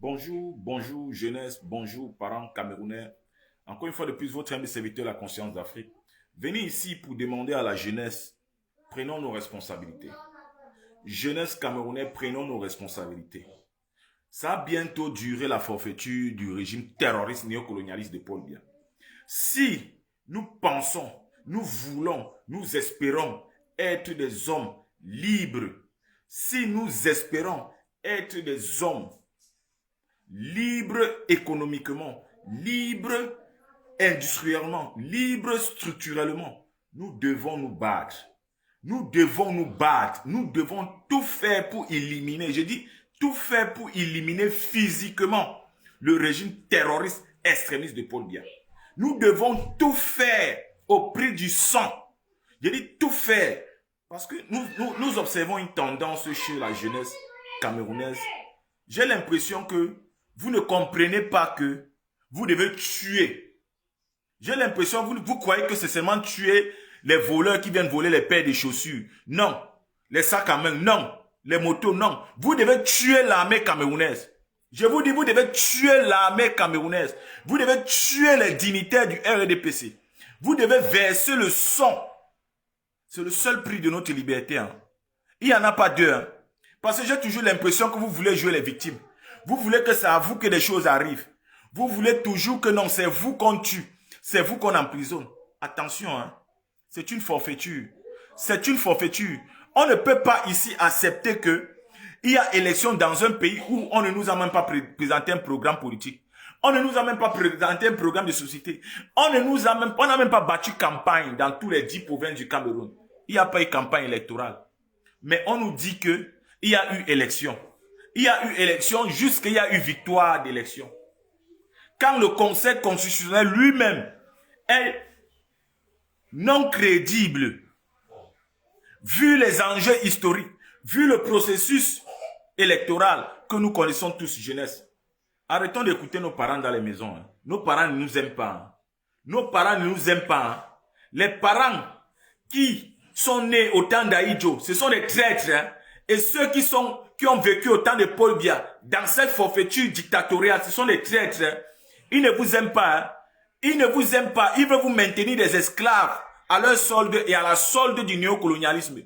Bonjour, bonjour jeunesse, bonjour parents camerounais. Encore une fois de plus, votre ami serviteur La Conscience d'Afrique. Venez ici pour demander à la jeunesse, prenons nos responsabilités. Jeunesse camerounaise, prenons nos responsabilités. Ça a bientôt duré la forfaiture du régime terroriste néocolonialiste de Paul Biya. Si nous pensons, nous voulons, nous espérons être des hommes libres, si nous espérons être des hommes libres économiquement, libres industriellement, libres structurellement, nous devons nous battre. Nous devons nous battre. Nous devons tout faire pour éliminer, je dis tout faire pour éliminer physiquement le régime terroriste extrémiste de Paul Biya. Nous devons tout faire au prix du sang. Je dis tout faire parce que nous observons une tendance chez la jeunesse camerounaise. J'ai l'impression que vous ne comprenez pas que vous devez tuer. J'ai l'impression que vous croyez que c'est seulement tuer les voleurs qui viennent voler les paires de chaussures. Non. Les sacs à main, non. Les motos, non. Vous devez tuer l'armée camerounaise. Je vous dis, vous devez tuer l'armée camerounaise. Vous devez tuer les dignitaires du RDPC. Vous devez verser le sang. C'est le seul prix de notre liberté. Hein. Il n'y en a pas deux. Hein. Parce que j'ai toujours l'impression que vous voulez jouer les victimes. Vous voulez que c'est à vous que des choses arrivent. Vous voulez toujours que non, c'est vous qu'on tue. C'est vous qu'on emprisonne. Attention, hein. C'est une forfaiture. C'est une forfaiture. On ne peut pas ici accepter que il y a élection dans un pays où on ne nous a même pas présenté un programme politique. On ne nous a même pas présenté un programme de société. On n'a même pas battu campagne dans tous les 10 provinces du Cameroun. Il n'y a pas eu campagne électorale. Mais on nous dit que il y a eu élection. Il y a eu élection jusqu'il y a eu victoire d'élection. Quand le Conseil constitutionnel lui-même est non crédible, vu les enjeux historiques, vu le processus électoral que nous connaissons tous, jeunesse, arrêtons d'écouter nos parents dans les maisons. Hein. Nos parents ne nous aiment pas. Hein. Nos parents ne nous aiment pas. Hein. Les parents qui sont nés au temps d'Aïdjo, ce sont des traîtres. Hein. Et ceux qui ont vécu au temps de Paul Biya, dans cette forfaiture dictatoriale, ce sont des traîtres. Hein. Ils ne vous aiment pas. Hein. Ils ne vous aiment pas. Ils veulent vous maintenir des esclaves à leur solde et à la solde du néocolonialisme.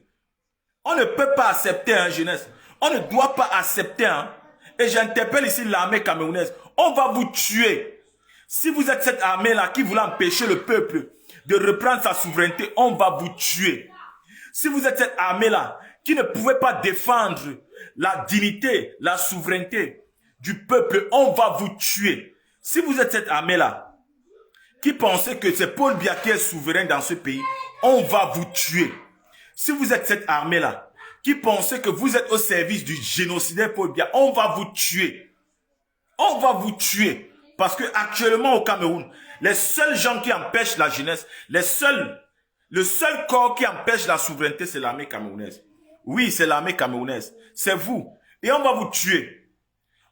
On ne peut pas accepter, hein, jeunesse. On ne doit pas accepter. Hein. Et j'interpelle ici l'armée camerounaise. On va vous tuer. Si vous êtes cette armée-là qui voulait empêcher le peuple de reprendre sa souveraineté, on va vous tuer. Si vous êtes cette armée-là qui ne pouvait pas défendre la dignité, la souveraineté du peuple, on va vous tuer. Si vous êtes cette armée-là qui pensez que c'est Paul Biya qui est souverain dans ce pays, on va vous tuer. Si vous êtes cette armée-là qui pensez que vous êtes au service du génocidaire Paul Biya, on va vous tuer. On va vous tuer. Parce que actuellement au Cameroun, les seuls gens qui empêchent la jeunesse, le seul corps qui empêche la souveraineté, c'est l'armée camerounaise. Oui, c'est l'armée camerounaise. C'est vous. Et on va vous tuer.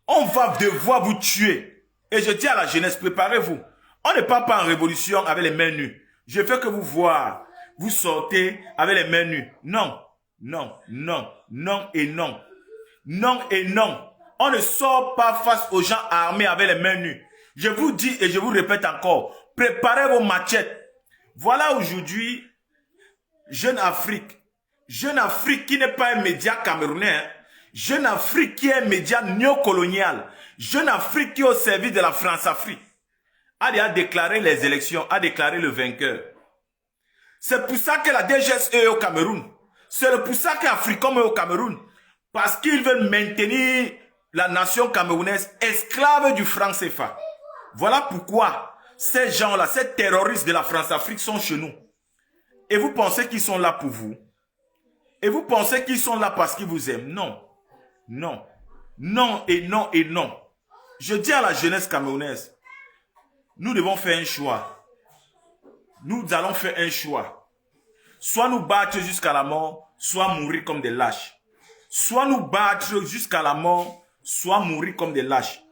On va devoir vous tuer. Et je dis à la jeunesse, préparez-vous. On ne part pas en révolution avec les mains nues. Je fais que vous voir. Vous sortez avec les mains nues. Non, non, non, non et non. Non et non. On ne sort pas face aux gens armés avec les mains nues. Je vous dis et je vous répète encore, préparez vos machettes. Voilà aujourd'hui, Jeune Afrique qui n'est pas un média camerounais, hein. Jeune Afrique qui est un média néocolonial. Jeune Afrique qui est au service de la France-Afrique. A déclaré les élections, a déclaré le vainqueur. C'est pour ça que la DGS est au Cameroun. C'est pour ça qu'Africom est au Cameroun. Parce qu'ils veulent maintenir la nation camerounaise esclave du franc CFA. Voilà pourquoi ces gens-là, ces terroristes de la France-Afrique sont chez nous. Et vous pensez qu'ils sont là pour vous? Et vous pensez qu'ils sont là parce qu'ils vous aiment? Non. Non. Non et non et non. Je dis à la jeunesse camerounaise, nous devons faire un choix. Nous allons faire un choix. Soit nous battre jusqu'à la mort, soit mourir comme des lâches. Soit nous battre jusqu'à la mort, soit mourir comme des lâches.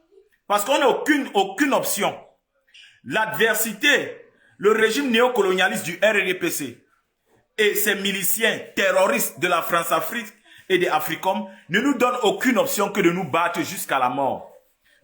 Parce qu'on n'a aucune option. L'adversité, le régime néocolonialiste du RDPC et ses miliciens terroristes de la France-Afrique et des Africom ne nous donnent aucune option que de nous battre jusqu'à la mort.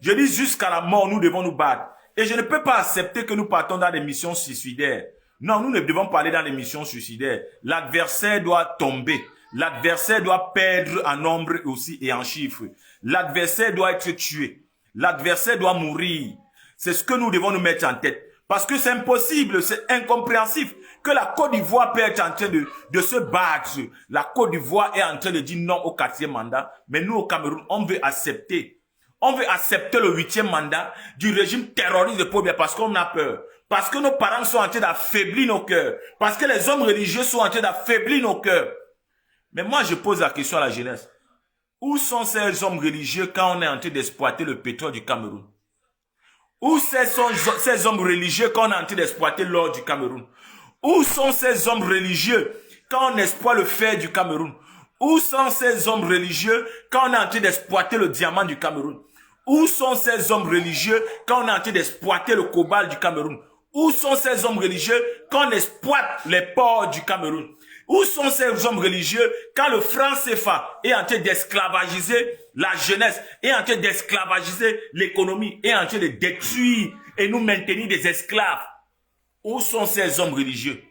Je dis jusqu'à la mort, nous devons nous battre. Et je ne peux pas accepter que nous partons dans des missions suicidaires. Non, nous ne devons pas aller dans des missions suicidaires. L'adversaire doit tomber. L'adversaire doit perdre en nombre aussi et en chiffres. L'adversaire doit être tué. L'adversaire doit mourir. C'est ce que nous devons nous mettre en tête. Parce que c'est impossible, c'est incompréhensible que la Côte d'Ivoire peut être en train de se battre. La Côte d'Ivoire est en train de dire non au 4e mandat. Mais nous, au Cameroun, on veut accepter. On veut accepter le 8e mandat du régime terroriste de Paul Biya parce qu'on a peur. Parce que nos parents sont en train d'affaiblir nos cœurs. Parce que les hommes religieux sont en train d'affaiblir nos cœurs. Mais moi, je pose la question à la jeunesse. Où sont ces hommes religieux quand on est en train d'exploiter le pétrole du Cameroun? Où sont ces hommes religieux quand on est en train d'exploiter l'or du Cameroun? Où sont ces hommes religieux quand on exploite le fer du Cameroun? Où sont ces hommes religieux quand on est en train d'exploiter le diamant du Cameroun? Où sont ces hommes religieux quand on est en train d'exploiter le cobalt du Cameroun? Où sont ces hommes religieux quand on exploite les ports du Cameroun? Où sont ces hommes religieux quand le franc CFA est en train d'esclavagiser la jeunesse, est en train d'esclavagiser l'économie, est en train de détruire et nous maintenir des esclaves? Où sont ces hommes religieux?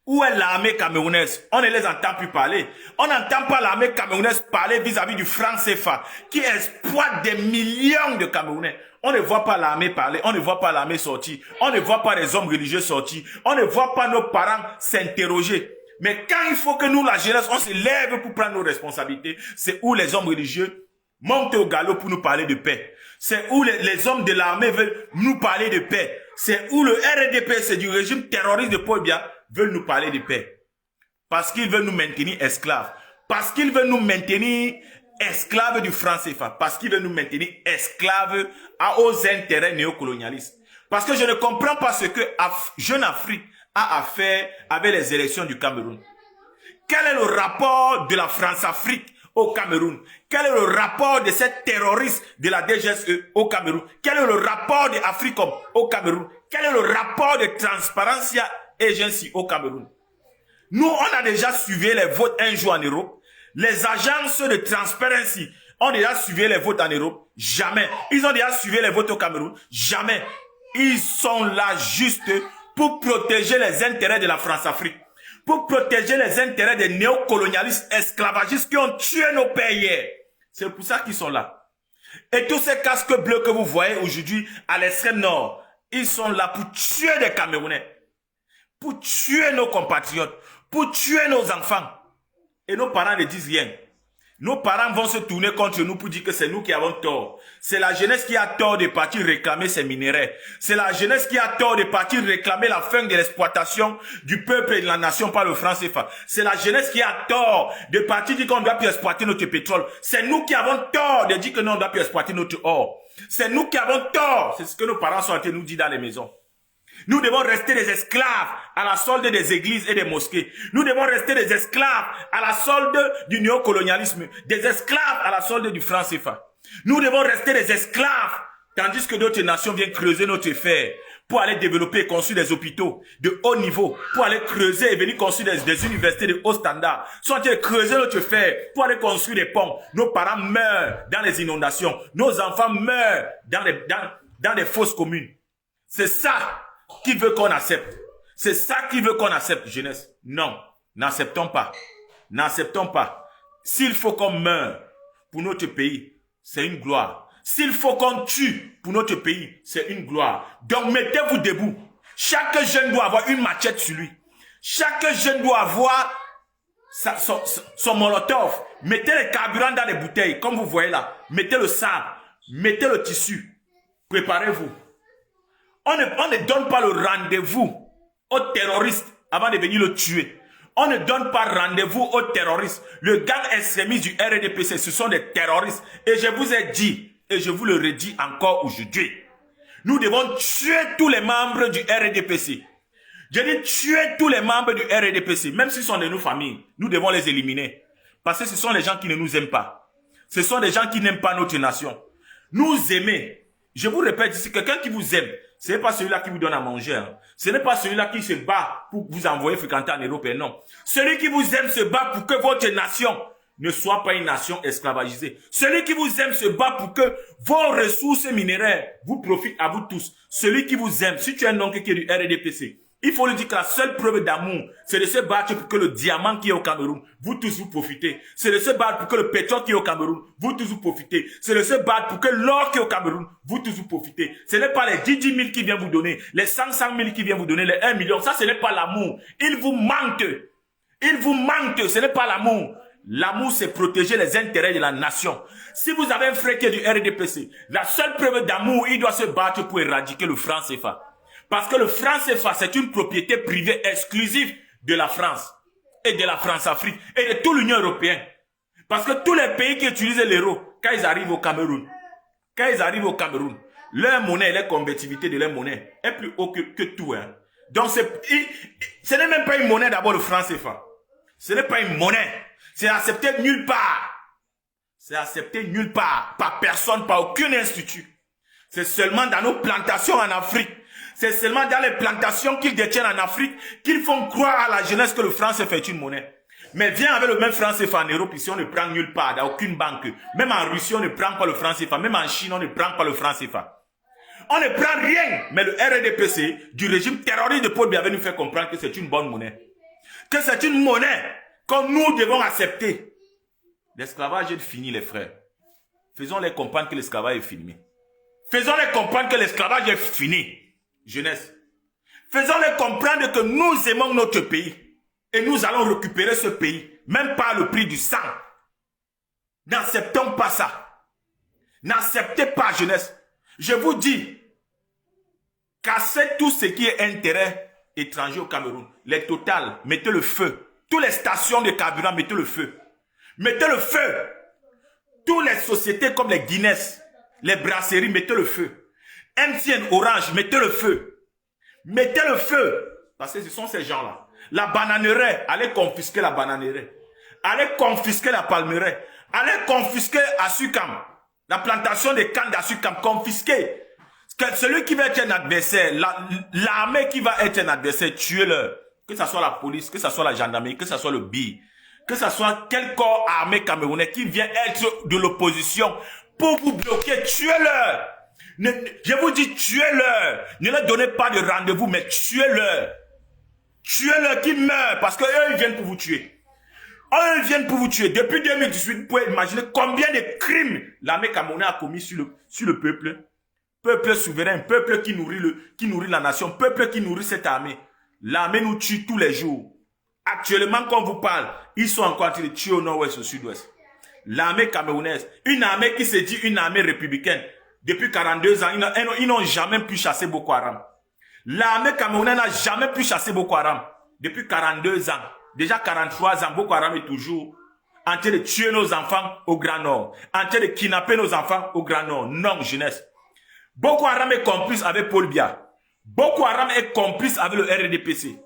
Où est l'armée camerounaise? On ne les entend plus parler. On n'entend pas l'armée camerounaise parler vis-à-vis du franc CFA qui exploite des millions de Camerounais. On ne voit pas l'armée parler, on ne voit pas l'armée sortir, on ne voit pas les hommes religieux sortir, on ne voit pas nos parents s'interroger. Mais quand il faut que nous, la jeunesse, on se lève pour prendre nos responsabilités, c'est où les hommes religieux montent au galop pour nous parler de paix. C'est où les hommes de l'armée veulent nous parler de paix. C'est où le RDP, c'est du régime terroriste de Paul Biya, veulent nous parler de paix. Parce qu'ils veulent nous maintenir esclaves. Parce qu'ils veulent nous maintenir esclaves du franc CFA. Parce qu'ils veulent nous maintenir esclaves aux intérêts néocolonialistes. Parce que je ne comprends pas ce que Jeune Afrique a à faire avec les élections du Cameroun. Quel est le rapport de la France-Afrique au Cameroun? Quel est le rapport de ces terroristes de la DGSE au Cameroun? Quel est le rapport de Africom au Cameroun? Quel est le rapport de Transparency Agency au Cameroun? Nous, on a déjà suivi les votes un jour en Europe. Les agences de Transparency ont déjà suivi les votes en Europe. Jamais. Ils ont déjà suivi les votes au Cameroun. Jamais. Ils sont là juste pour protéger les intérêts de la France-Afrique. Pour protéger les intérêts des néocolonialistes esclavagistes qui ont tué nos pères hier. C'est pour ça qu'ils sont là. Et tous ces casques bleus que vous voyez aujourd'hui à l'extrême nord, ils sont là pour tuer des Camerounais. Pour tuer nos compatriotes. Pour tuer nos enfants. Et nos parents ne disent rien. Nos parents vont se tourner contre nous pour dire que c'est nous qui avons tort. C'est la jeunesse qui a tort de partir réclamer ses minéraux. C'est la jeunesse qui a tort de partir réclamer la fin de l'exploitation du peuple et de la nation par le franc CFA. C'est la jeunesse qui a tort de partir dire qu'on ne doit plus exploiter notre pétrole. C'est nous qui avons tort de dire que non, on ne doit plus exploiter notre or. C'est nous qui avons tort. C'est ce que nos parents sont en train de nous dire dans les maisons. Nous devons rester des esclaves à la solde des églises et des mosquées. Nous devons rester des esclaves à la solde du néocolonialisme, des esclaves à la solde du franc CFA. Nous devons rester des esclaves, tandis que d'autres nations viennent creuser notre fer pour aller développer et construire des hôpitaux de haut niveau, pour aller creuser et venir construire des universités de haut standard. Sont en train de creuser notre fer pour aller construire des ponts. Nos parents meurent dans les inondations. Nos enfants meurent dans les fosses communes. C'est ça qui veut qu'on accepte. C'est ça qui veut qu'on accepte, jeunesse. Non, n'acceptons pas. N'acceptons pas. S'il faut qu'on meure pour notre pays, c'est une gloire. S'il faut qu'on tue pour notre pays, c'est une gloire. Donc mettez-vous debout. Chaque jeune doit avoir une machette sur lui. Chaque jeune doit avoir son molotov. Mettez les carburants dans les bouteilles, comme vous voyez là. Mettez le sable, mettez le tissu. Préparez-vous. On ne donne pas le rendez-vous aux terroristes avant de venir le tuer. On ne donne pas rendez-vous aux terroristes. Le gang extrémiste du RDPC, ce sont des terroristes. Et je vous ai dit, et je vous le redis encore aujourd'hui, nous devons tuer tous les membres du RDPC. Je dis tuer tous les membres du RDPC, même s'ils sont de nos familles. Nous devons les éliminer. Parce que ce sont les gens qui ne nous aiment pas. Ce sont des gens qui n'aiment pas notre nation. Nous aimer. Je vous répète ici, quelqu'un qui vous aime, ce n'est pas celui-là qui vous donne à manger. Hein. Ce n'est pas celui-là qui se bat pour vous envoyer fréquenter en Europe. Non. Celui qui vous aime se bat pour que votre nation ne soit pas une nation esclavagisée. Celui qui vous aime se bat pour que vos ressources minéraires vous profitent à vous tous. Celui qui vous aime, si tu es un oncle qui est du RDPC, il faut lui dire que la seule preuve d'amour, c'est de se battre pour que le diamant qui est au Cameroun, vous tous vous profitez. C'est de se battre pour que le pétrole qui est au Cameroun, vous tous vous profitez. C'est de se battre pour que l'or qui est au Cameroun, vous tous vous profitez. Ce n'est pas les 10 000 qui viennent vous donner, les 100 000 qui viennent vous donner, les 1 million. Ça, ce n'est pas l'amour. Il vous manque. Il vous manque. Ce n'est pas l'amour. L'amour, c'est protéger les intérêts de la nation. Si vous avez un frère qui est du RDPC, la seule preuve d'amour, il doit se battre pour éradiquer le franc CFA. Parce que le franc CFA, c'est une propriété privée exclusive de la France et de la France-Afrique et de toute l'Union européenne. Parce que tous les pays qui utilisent l'euro, quand ils arrivent au Cameroun, leur monnaie, leur convertibilité de leur monnaie est plus haut que tout. Hein. Donc, ce n'est même pas une monnaie d'abord le franc CFA. Ce n'est pas une monnaie. C'est accepté nulle part. C'est accepté nulle part. Par personne, par aucun institut. C'est seulement dans nos plantations en Afrique. C'est seulement dans les plantations qu'ils détiennent en Afrique qu'ils font croire à la jeunesse que le franc CFA est une monnaie. Mais viens avec le même franc CFA en Europe, ici on ne prend nulle part, dans aucune banque. Même en Russie, on ne prend pas le franc CFA. Même en Chine, on ne prend pas le franc CFA. On ne prend rien. Mais le RDPC du régime terroriste de Paul Biya veut nous faire comprendre que c'est une bonne monnaie. Que c'est une monnaie que nous devons accepter. L'esclavage est fini, les frères. Faisons-les comprendre que l'esclavage est fini. Faisons-les comprendre que l'esclavage est fini. Jeunesse. Faisons-les comprendre que nous aimons notre pays. Et nous allons récupérer ce pays. Même par le prix du sang. N'acceptons pas ça. N'acceptez pas, jeunesse. Je vous dis. Cassez tout ce qui est intérêt étranger au Cameroun. Les Total, mettez le feu. Toutes les stations de carburant, mettez le feu. Mettez le feu. Toutes les sociétés comme les Guinness, les brasseries, mettez le feu. MTN, Orange, mettez le feu. Mettez le feu. Parce que ce sont ces gens-là. La bananeraie, allez confisquer la bananeraie. Allez confisquer la palmeraie. Allez confisquer Asukam. La plantation de cannes d'Asukam, confisquer. Celui qui va être un adversaire, l'armée qui va être un adversaire, tuez-le. Que ce soit la police, que ce soit la gendarmerie, que ce soit le BI, que ce soit quel corps armé camerounais qui vient être de l'opposition pour vous bloquer, tuez-le. Je vous dis, tuez-le. Ne leur donnez pas de rendez-vous, mais tuez-le. Tuez-le qui meurt parce qu'eux, ils viennent pour vous tuer. Eux, ils viennent pour vous tuer. Depuis 2018, vous pouvez imaginer combien de crimes l'armée camerounaise a commis sur le peuple. Peuple souverain, peuple qui nourrit la nation, peuple qui nourrit cette armée. L'armée nous tue tous les jours. Actuellement, quand on vous parle, ils sont encore en train de tuer au nord-ouest, au sud-ouest. L'armée camerounaise, une armée qui se dit une armée républicaine. Depuis 42 ans, ils n'ont jamais pu chasser Boko Haram. L'armée camerounaise n'a jamais pu chasser Boko Haram. Depuis 42 ans, déjà 43 ans, Boko Haram est toujours en train de tuer nos enfants au Grand Nord. En train de kidnapper nos enfants au Grand Nord. Non, jeunesse. Boko Haram est complice avec Paul Biya. Boko Haram est complice avec le RDPC.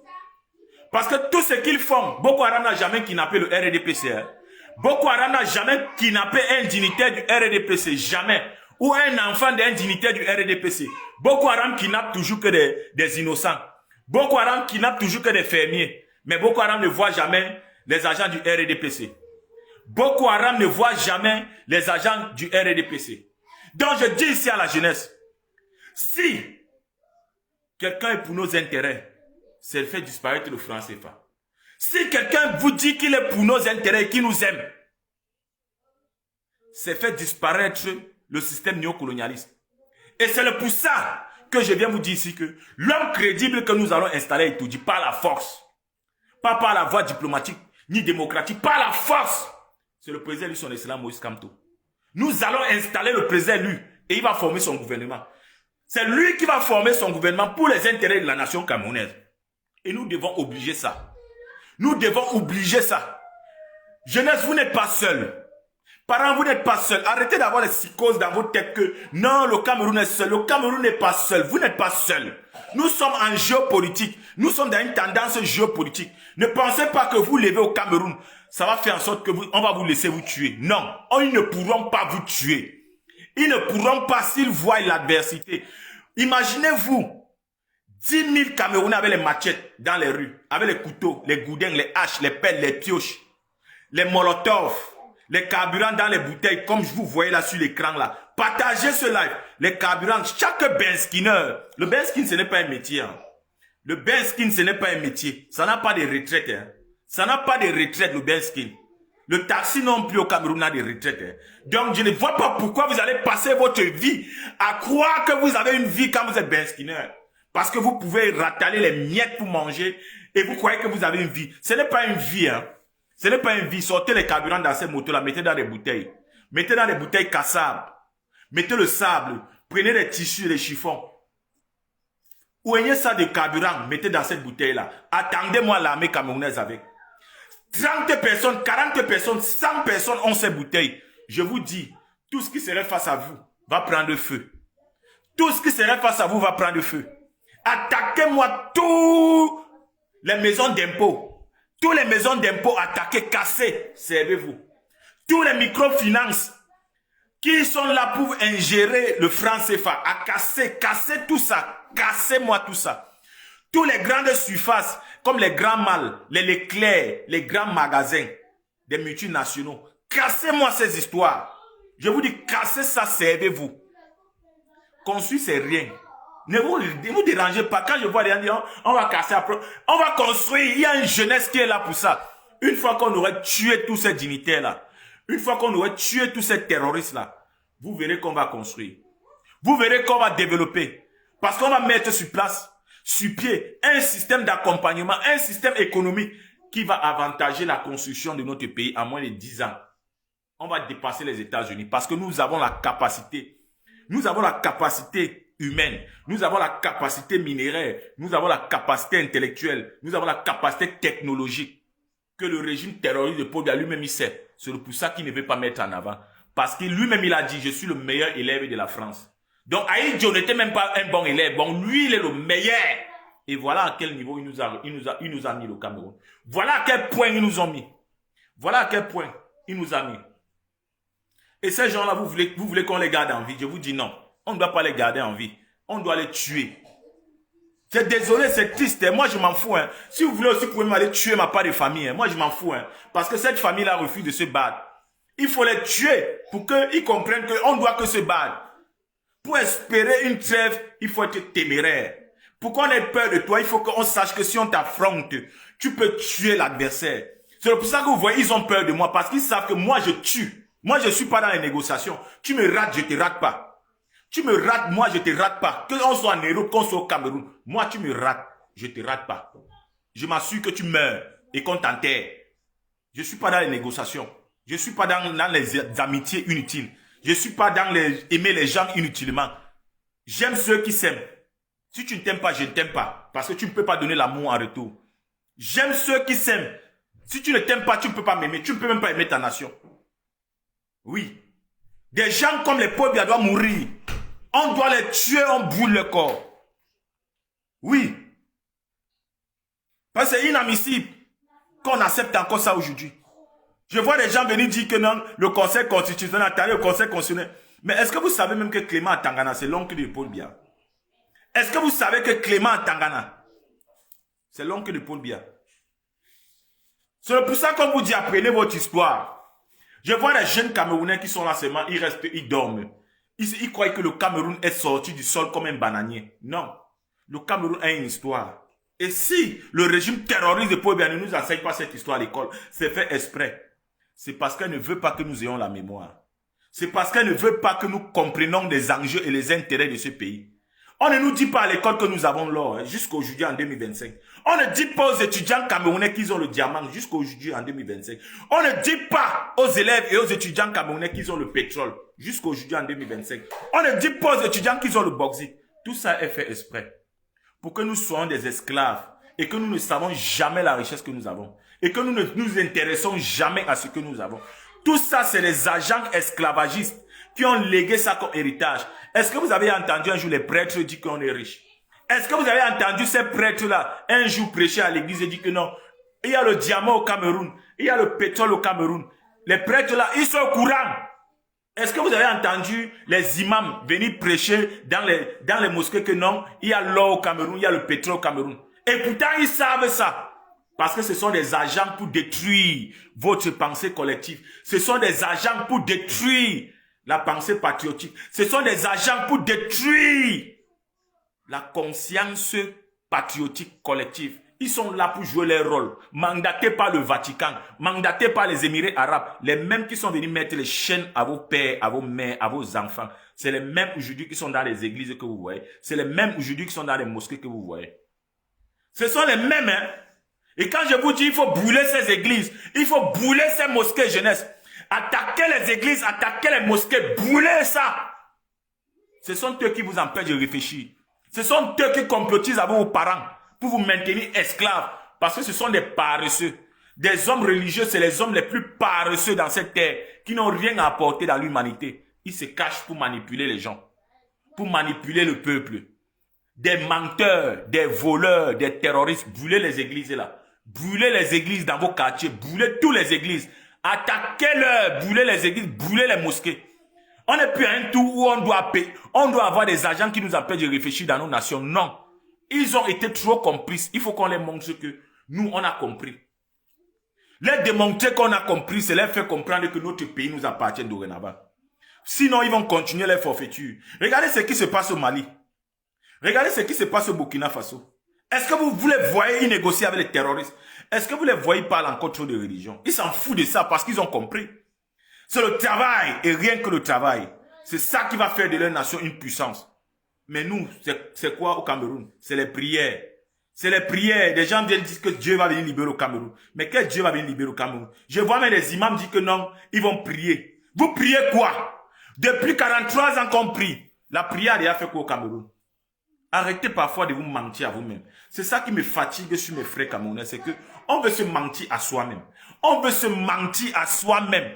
Parce que tout ce qu'ils font, Boko Haram n'a jamais kidnappé le RDPC. Hein. Boko Haram n'a jamais kidnappé un dignitaire du RDPC. Jamais. Ou un enfant d'un dignitaire du RDPC. Boko Haram kidnappe toujours que des innocents. Boko Haram kidnappe toujours que des fermiers. Mais Boko Haram ne voit jamais les agents du RDPC. Boko Haram ne voit jamais les agents du RDPC. Donc je dis ici à la jeunesse, si quelqu'un est pour nos intérêts, c'est le fait disparaître le franc CFA. Si quelqu'un vous dit qu'il est pour nos intérêts et qu'il nous aime, c'est fait disparaître le système néocolonialiste. Et c'est pour ça que je viens vous dire ici que l'homme crédible que nous allons installer est tout dit par la force. Pas par la voie diplomatique ni démocratique, par la force. C'est le président lui, son excellent Moïse Kamto. Nous allons installer le président lui et il va former son gouvernement. C'est lui qui va former son gouvernement pour les intérêts de la nation camerounaise. Et nous devons obliger ça. Nous devons obliger ça. Jeunesse, vous n'êtes pas seul. Parents, vous n'êtes pas seuls. Arrêtez d'avoir les psychoses dans votre tête que non, le Cameroun est seul. Le Cameroun n'est pas seul. Vous n'êtes pas seul. Nous sommes en géopolitique. Nous sommes dans une tendance géopolitique. Ne pensez pas que vous levez au Cameroun, ça va faire en sorte que on va vous laisser vous tuer. Non, ils ne pourront pas vous tuer. Ils ne pourront pas s'ils voient l'adversité. Imaginez-vous 10 000 Camerounais avec les machettes dans les rues, avec les couteaux, les goudins, les haches, les pelles, les pioches, les molotovs. Les carburants dans les bouteilles, comme je vous voyais là sur l'écran là. Partagez ce live. Les carburants, chaque Benskinner. Le Benskin, ce n'est pas un métier. Hein. Le Benskin, ce n'est pas un métier. Ça n'a pas de retraite. Hein. Ça n'a pas de retraite, le Benskin. Le taxi non plus au Cameroun n'a de retraite. Hein. Donc, je ne vois pas pourquoi vous allez passer votre vie à croire que vous avez une vie quand vous êtes Benskinner. Parce que vous pouvez rataler les miettes pour manger et vous croyez que vous avez une vie. Ce n'est pas une vie. Hein. Ce n'est pas une vie. Sortez les carburants dans ces motos-là, mettez dans des bouteilles. Mettez dans des bouteilles cassables. Mettez le sable. Prenez les tissus et les chiffons. Ouignez ça de carburant. Mettez dans cette bouteille-là. Attendez-moi l'armée camerounaise avec. 30 personnes, 40 personnes, 100 personnes ont ces bouteilles. Je vous dis, tout ce qui serait face à vous va prendre feu. Tout ce qui serait face à vous va prendre feu. Attaquez-moi toutes les maisons d'impôts. Toutes les maisons d'impôts attaquez, cassez, servez-vous. Tous les microfinances qui sont là pour ingérer le franc CFA, à casser, cassez tout ça. Cassez-moi tout ça. Tous les grandes surfaces, comme les grands malls, les Leclerc, les grands magasins des multinationaux. Cassez-moi ces histoires. Je vous dis, cassez ça, servez-vous. Construire, c'est rien. Ne vous dérangez pas. Quand je vois les gens dire, on va casser après, on va construire. Il y a une jeunesse qui est là pour ça. Une fois qu'on aurait tué tous ces dignitaires-là, une fois qu'on aurait tué tous ces terroristes-là, vous verrez qu'on va construire. Vous verrez qu'on va développer. Parce qu'on va mettre sur place, sur pied, un système d'accompagnement, un système économique qui va avantager la construction de notre pays à moins de 10 ans. On va dépasser les États-Unis parce que nous avons la capacité. Nous avons la capacité humaine. Nous avons la capacité minéraire. Nous avons la capacité intellectuelle. Nous avons la capacité technologique que le régime terroriste de Paul Biya lui-même il sait. C'est pour ça qu'il ne veut pas mettre en avant. Parce que lui-même il a dit, je suis le meilleur élève de la France. Donc Aïdjo n'était même pas un bon élève. Bon, lui, il est le meilleur. Et voilà à quel niveau il nous a mis le Cameroun. Voilà à quel point ils nous ont mis. Voilà à quel point il nous a mis. Et ces gens-là, vous voulez qu'on les garde en vie. Je vous dis non. On ne doit pas les garder en vie. On doit les tuer. C'est désolé, c'est triste. Moi, je m'en fous. Hein. Si vous voulez aussi, vous pouvez m'aller tuer ma part de famille. Hein. Moi, je m'en fous. Hein. Parce que cette famille-là refuse de se battre. Il faut les tuer pour qu'ils comprennent qu'on ne doit que se battre. Pour espérer une trêve, il faut être téméraire. Pour qu'on ait peur de toi, il faut qu'on sache que si on t'affronte, tu peux tuer l'adversaire. C'est pour ça que vous voyez, ils ont peur de moi. Parce qu'ils savent que moi, je tue. Moi, je ne suis pas dans les négociations. Tu me rates, je ne te rate pas. Tu me rates, moi, je ne te rate pas. Que on soit en Europe, qu'on soit au Cameroun. Moi, tu me rates, je ne te rate pas. Je m'assure que tu meurs et qu'on t'enterre. Je ne suis pas dans les négociations. Je ne suis pas dans les amitiés inutiles. Je ne suis pas dans aimer les gens inutilement. J'aime ceux qui s'aiment. Si tu ne t'aimes pas, je ne t'aime pas. Parce que tu ne peux pas donner l'amour en retour. J'aime ceux qui s'aiment. Si tu ne t'aimes pas, tu ne peux pas m'aimer. Tu ne peux même pas aimer ta nation. Oui. Des gens comme les Paul Biya doivent mourir. On doit les tuer, on brûle le corps. Oui. Parce que c'est inadmissible qu'on accepte encore ça aujourd'hui. Je vois des gens venir dire que non, le Conseil constitutionnel, attendez, le Conseil constitutionnel. Mais est-ce que vous savez même que Clément Tangana, c'est l'oncle de Paul Biya? Est-ce que vous savez que Clément Tangana, c'est l'oncle de Paul Biya? C'est pour ça qu'on vous dit, apprenez votre histoire. Je vois des jeunes Camerounais qui sont là seulement, ils restent, ils dorment. Ils croient que le Cameroun est sorti du sol comme un bananier. Non. Le Cameroun a une histoire. Et si le régime terroriste de Paul Biya ne nous enseigne pas cette histoire à l'école, c'est fait exprès. C'est parce qu'elle ne veut pas que nous ayons la mémoire. C'est parce qu'elle ne veut pas que nous comprenions les enjeux et les intérêts de ce pays. On ne nous dit pas à l'école que nous avons l'or jusqu'aujourd'hui en 2025. On ne dit pas aux étudiants camerounais qu'ils ont le diamant jusqu'aujourd'hui en 2025. On ne dit pas aux élèves et aux étudiants camerounais qu'ils ont le pétrole jusqu'aujourd'hui en 2025. On ne dit pas aux étudiants qu'ils ont le bauxite. Tout ça est fait exprès. Pour que nous soyons des esclaves et que nous ne savons jamais la richesse que nous avons. Et que nous ne nous intéressons jamais à ce que nous avons. Tout ça, c'est les agents esclavagistes qui ont légué ça comme héritage. Est-ce que vous avez entendu un jour les prêtres dire qu'on est riche? Est-ce que vous avez entendu ces prêtres-là un jour prêcher à l'église et dire que non, il y a le diamant au Cameroun, il y a le pétrole au Cameroun. Les prêtres-là, ils sont au courant. Est-ce que vous avez entendu les imams venir prêcher dans les mosquées que non, il y a l'or au Cameroun, il y a le pétrole au Cameroun? Et pourtant, ils savent ça. Parce que ce sont des agents pour détruire votre pensée collective. Ce sont des agents pour détruire la pensée patriotique. Ce sont des agents pour détruire la conscience patriotique collective. Ils sont là pour jouer leur rôle, mandatés par le Vatican, mandatés par les Émirats arabes, les mêmes qui sont venus mettre les chaînes à vos pères, à vos mères, à vos enfants. C'est les mêmes aujourd'hui qui sont dans les églises que vous voyez. C'est les mêmes aujourd'hui qui sont dans les mosquées que vous voyez. Ce sont les mêmes, hein. Et quand je vous dis, il faut brûler ces églises, il faut brûler ces mosquées jeunesse, attaquer les églises, attaquer les mosquées, brûler ça. Ce sont eux qui vous empêchent de réfléchir. Ce sont eux qui complotisent avec vos parents pour vous maintenir esclaves. Parce que ce sont des paresseux. Des hommes religieux, c'est les hommes les plus paresseux dans cette terre, qui n'ont rien à apporter dans l'humanité. Ils se cachent pour manipuler les gens, pour manipuler le peuple. Des menteurs, des voleurs, des terroristes, brûlez les églises là. Brûlez les églises dans vos quartiers, brûlez toutes les églises. Attaquez-les, brûlez les églises, brûlez les mosquées. On n'est plus à un tour où on doit avoir des agents qui nous empêchent de réfléchir dans nos nations. Non. Ils ont été trop complices. Il faut qu'on les montre que nous, on a compris. Les démontrer qu'on a compris, c'est leur faire comprendre que notre pays nous appartient dorénavant. Sinon, ils vont continuer les forfaitures. Regardez ce qui se passe au Mali. Regardez ce qui se passe au Burkina Faso. Est-ce que vous les voyez, ils négocient avec les terroristes? Est-ce que vous les voyez parler encore trop de religion? Ils s'en foutent de ça parce qu'ils ont compris. C'est le travail et rien que le travail. C'est ça qui va faire de leur nation une puissance. Mais nous, c'est quoi au Cameroun? C'est les prières. C'est les prières. Des gens viennent dire que Dieu va venir libérer au Cameroun. Mais quel Dieu va venir libérer au Cameroun? Je vois même les imams dire que non, ils vont prier. Vous priez quoi? Depuis 43 ans qu'on prie. La prière a déjà fait quoi au Cameroun? Arrêtez parfois de vous mentir à vous-même. C'est ça qui me fatigue sur mes frères camerounais. C'est que on veut se mentir à soi-même. On veut se mentir à soi-même.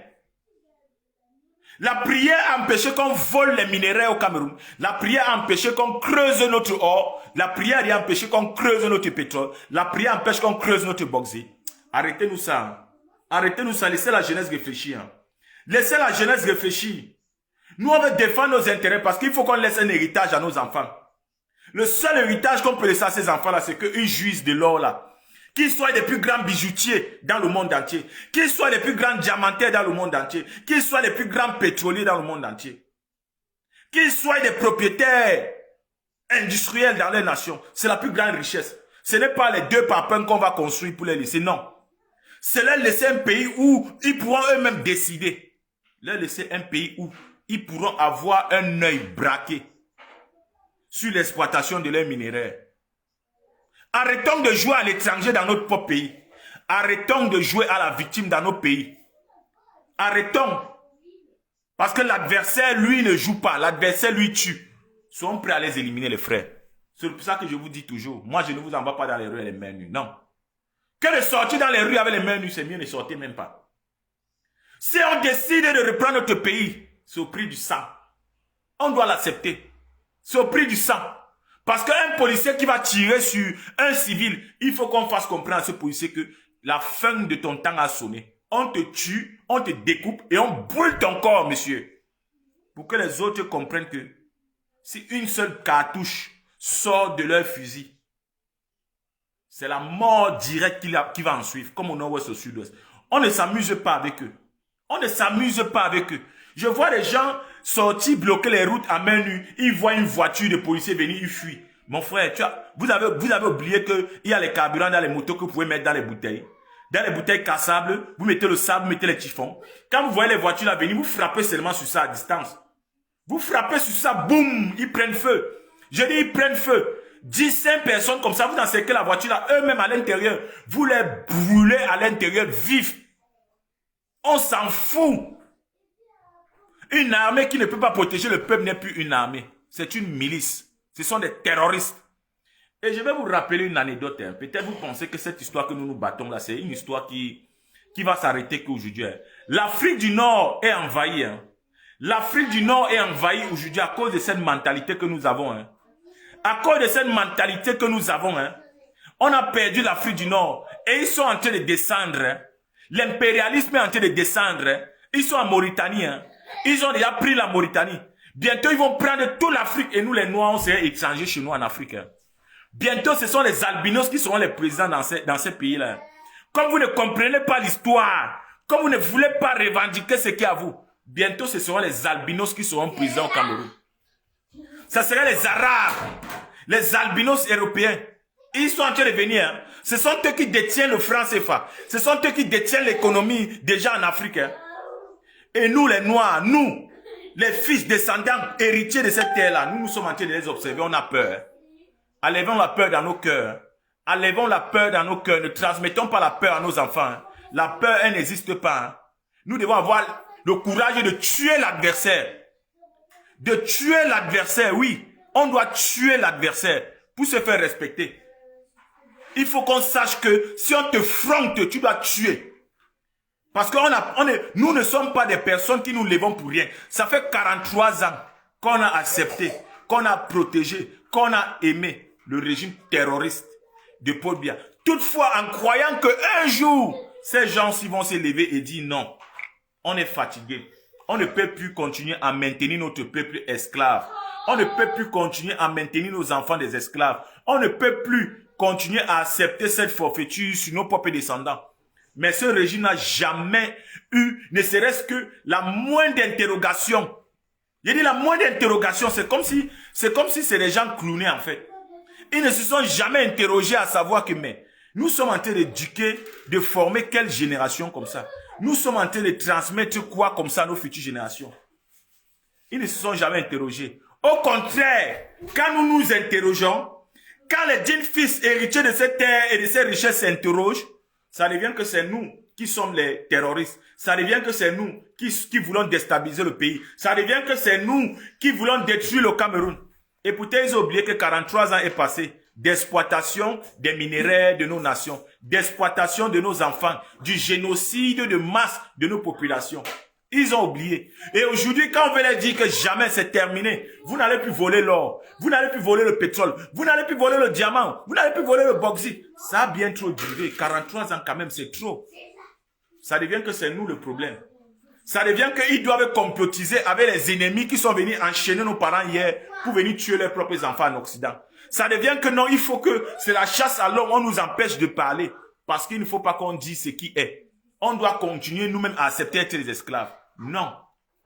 La prière a empêché qu'on vole les minéraux au Cameroun. La prière a empêché qu'on creuse notre or. La prière a empêché qu'on creuse notre pétrole. La prière empêche qu'on creuse notre bauxite. Arrêtez-nous ça. Arrêtez-nous ça. Laissez la jeunesse réfléchir. Laissez la jeunesse réfléchir. Nous, on veut défendre nos intérêts parce qu'il faut qu'on laisse un héritage à nos enfants. Le seul héritage qu'on peut laisser à ces enfants-là, c'est qu'ils jouissent de l'or là. Qu'ils soient les plus grands bijoutiers dans le monde entier. Qu'ils soient les plus grands diamantaires dans le monde entier. Qu'ils soient les plus grands pétroliers dans le monde entier. Qu'ils soient des propriétaires industriels dans les nations. C'est la plus grande richesse. Ce n'est pas les 2 papins qu'on va construire pour les laisser, non. C'est leur laisser un pays où ils pourront eux-mêmes décider. Leur laisser un pays où ils pourront avoir un œil braqué sur l'exploitation de leurs minéraux. Arrêtons de jouer à l'étranger dans notre propre pays. Arrêtons de jouer à la victime dans nos pays. Arrêtons. Parce que l'adversaire, lui, ne joue pas. L'adversaire, lui, tue. Soyons prêts à les éliminer, les frères. C'est pour ça que je vous dis toujours, moi, je ne vous envoie pas dans les rues avec les mains nues. Non. Que de sortir dans les rues avec les mains nues, c'est mieux de sortir même pas. Si on décide de reprendre notre pays, c'est au prix du sang. On doit l'accepter. C'est au prix du sang. Parce qu'un policier qui va tirer sur un civil, il faut qu'on fasse comprendre à ce policier que la fin de ton temps a sonné. On te tue, on te découpe et on brûle ton corps, monsieur. Pour que les autres comprennent que si une seule cartouche sort de leur fusil, c'est la mort directe qui va en suivre, comme au nord-ouest, au sud-ouest. On ne s'amuse pas avec eux. On ne s'amuse pas avec eux. Je vois des gens sortir, bloquer les routes à main nue. Ils voient une voiture de policiers venir, ils fuient. Mon frère, vous avez oublié qu'il y a les carburants dans les motos que vous pouvez mettre dans les bouteilles. Dans les bouteilles cassables, vous mettez le sable, vous mettez les chiffons. Quand vous voyez les voitures là venir, vous frappez seulement sur ça à distance. Vous frappez sur ça, boum, ils prennent feu. Je dis, ils prennent feu. 15 personnes comme ça, vous encerclez la voiture là, eux-mêmes à l'intérieur. Vous les brûlez à l'intérieur vifs. On s'en fout. Une armée qui ne peut pas protéger le peuple n'est plus une armée. C'est une milice. Ce sont des terroristes. Et je vais vous rappeler une anecdote. Hein. Peut-être vous pensez que cette histoire que nous nous battons là, c'est une histoire qui va s'arrêter qu'aujourd'hui. Hein. L'Afrique du Nord est envahie. Hein. L'Afrique du Nord est envahie aujourd'hui à cause de cette mentalité que nous avons. Hein. À cause de cette mentalité que nous avons. Hein. On a perdu l'Afrique du Nord. Et ils sont en train de descendre. Hein. L'impérialisme est en train de descendre. Hein. Ils sont en Mauritanie. Hein. Ils ont déjà pris la Mauritanie. Bientôt, ils vont prendre toute l'Afrique. Et nous, les Noirs, on serait étrangers chez nous en Afrique. Hein. Bientôt, ce sont les albinos qui seront les présidents dans ces pays-là. comme vous ne comprenez pas l'histoire, comme vous ne voulez pas revendiquer ce qui est à vous, bientôt ce seront les albinos qui seront présents au Cameroun. Ça sera les Arabes, les albinos européens. Ils sont en train de venir. Hein. Ce sont eux qui détiennent le franc CFA. Ce sont eux qui détiennent l'économie déjà en Afrique. Hein. Et nous, les Noirs, nous, les fils descendants, héritiers de cette terre-là, nous sommes en train de les observer. On a peur. Enlevons la peur dans nos cœurs. Enlevons la peur dans nos cœurs. Ne transmettons pas la peur à nos enfants. Hein. La peur, elle n'existe pas. Hein. Nous devons avoir le courage de tuer l'adversaire. De tuer l'adversaire, oui. On doit tuer l'adversaire pour se faire respecter. Il faut qu'on sache que si on te fronte, tu dois tuer. Parce que nous ne sommes pas des personnes qui nous levons pour rien. Ça fait 43 ans qu'on a accepté, qu'on a protégé, qu'on a aimé le régime terroriste de Paul Biya. Toutefois, en croyant qu'un jour, ces gens-ci vont se lever et dire non, on est fatigué. On ne peut plus continuer à maintenir notre peuple esclave. On ne peut plus continuer à maintenir nos enfants des esclaves. On ne peut plus continuer à accepter cette forfaiture sur nos propres descendants. Mais ce régime n'a jamais eu, ne serait-ce que la moindre interrogation. J'ai dit la moindre interrogation, c'est comme si c'est des gens clownés en fait. Ils ne se sont jamais interrogés à savoir que mais nous sommes en train d'éduquer, de former quelle génération comme ça. Nous sommes en train de transmettre quoi comme ça à nos futures générations. Ils ne se sont jamais interrogés. Au contraire, quand nous nous interrogeons, quand les 10 fils héritiers de cette terre et de ces richesses s'interrogent, ça devient que c'est nous qui sommes les terroristes. Ça devient que c'est nous qui voulons déstabiliser le pays. Ça devient que c'est nous qui voulons détruire le Cameroun. Et pourtant, ils ont oublié que 43 ans est passé d'exploitation des minerais de nos nations, d'exploitation de nos enfants, du génocide de masse de nos populations. Ils ont oublié. Et aujourd'hui, quand on veut leur dire que jamais c'est terminé, vous n'allez plus voler l'or, vous n'allez plus voler le pétrole, vous n'allez plus voler le diamant, vous n'allez plus voler le bauxite. Ça a bien trop duré. 43 ans quand même, c'est trop. Ça devient que c'est nous le problème. Ça devient qu'ils doivent complotiser avec les ennemis qui sont venus enchaîner nos parents hier pour venir tuer leurs propres enfants en Occident. Ça devient que non, il faut que c'est la chasse à l'homme, on nous empêche de parler. Parce qu'il ne faut pas qu'on dise ce qui est. On doit continuer nous-mêmes à accepter d'être des esclaves. Non.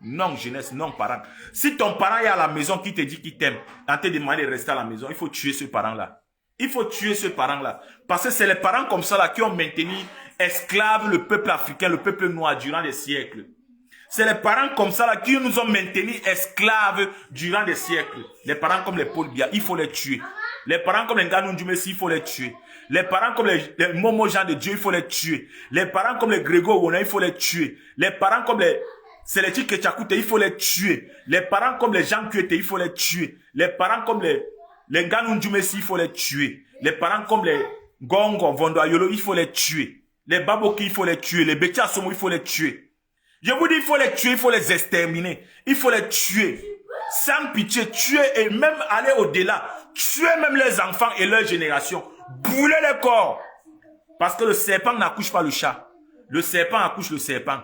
Non, jeunesse, non, parent. Si ton parent est à la maison qui te dit qu'il t'aime, en te demandant de rester à la maison, il faut tuer ce parent-là. Il faut tuer ce parent-là. Parce que c'est les parents comme ça là qui ont maintenu esclaves le peuple africain, le peuple noir durant des siècles. C'est les parents comme ça là qui nous ont maintenus esclaves durant des siècles. Les parents comme les Paul Biya, il faut les tuer. Les parents comme les Nganou Ndjumesi, il faut les tuer. Les parents comme les Momo Jean de Dieu, il faut les tuer. Les parents comme les Grégo Wona, il faut les tuer. Les parents comme les Seleti Ketchakoute, il faut les tuer. Les parents comme les Jean Kuete, il faut les tuer. Les parents comme les Nganou Ndjumesi, il faut les tuer. Les parents comme les Gongo, Vondoayolo, il faut les tuer. Les Baboki, il faut les tuer. Les Betia Somo, il faut les tuer. Je vous dis, il faut les tuer, il faut les exterminer. Il faut les tuer. Sans pitié, tuer et même aller au-delà. Tuer même les enfants et leur génération. Brûler les corps. Parce que le serpent n'accouche pas le chat. Le serpent accouche le serpent.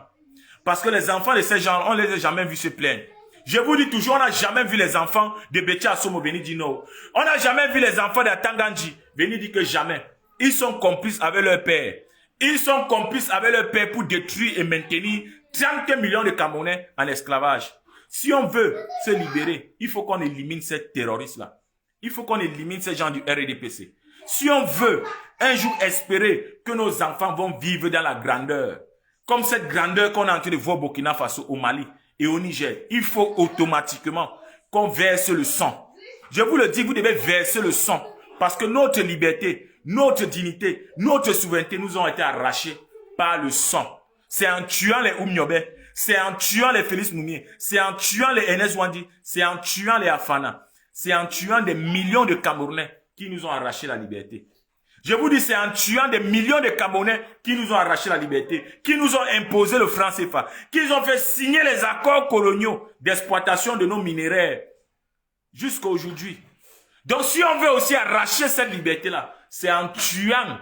Parce que les enfants de ces gens, on ne les a jamais vus se plaindre. Je vous dis toujours, on n'a jamais vu les enfants de Betia Asomo venir dire non. On n'a jamais vu les enfants de Tanganji venir dire que jamais. Ils sont complices avec leur père. Ils sont complices avec leur père pour détruire et maintenir 30 millions de Camerounais en esclavage. Si on veut se libérer, il faut qu'on élimine ces terroristes-là. Il faut qu'on élimine ces gens du RDPC. Si on veut un jour espérer que nos enfants vont vivre dans la grandeur, comme cette grandeur qu'on est en train de voir au Burkina Faso, au Mali et au Niger, il faut automatiquement qu'on verse le sang. Je vous le dis, vous devez verser le sang. Parce que notre liberté, notre dignité, notre souveraineté nous ont été arrachées par le sang. C'est en tuant les Oumniobe, c'est en tuant les Félix Moumier, c'est en tuant les Enes Wandi, c'est en tuant les Afana, c'est en tuant des millions de Camerounais qui nous ont arraché la liberté. Je vous dis, c'est en tuant des millions de Camerounais qui nous ont arraché la liberté, qui nous ont imposé le franc CFA, qui nous ont fait signer les accords coloniaux d'exploitation de nos minerais jusqu'à aujourd'hui. Donc si on veut aussi arracher cette liberté-là, c'est en tuant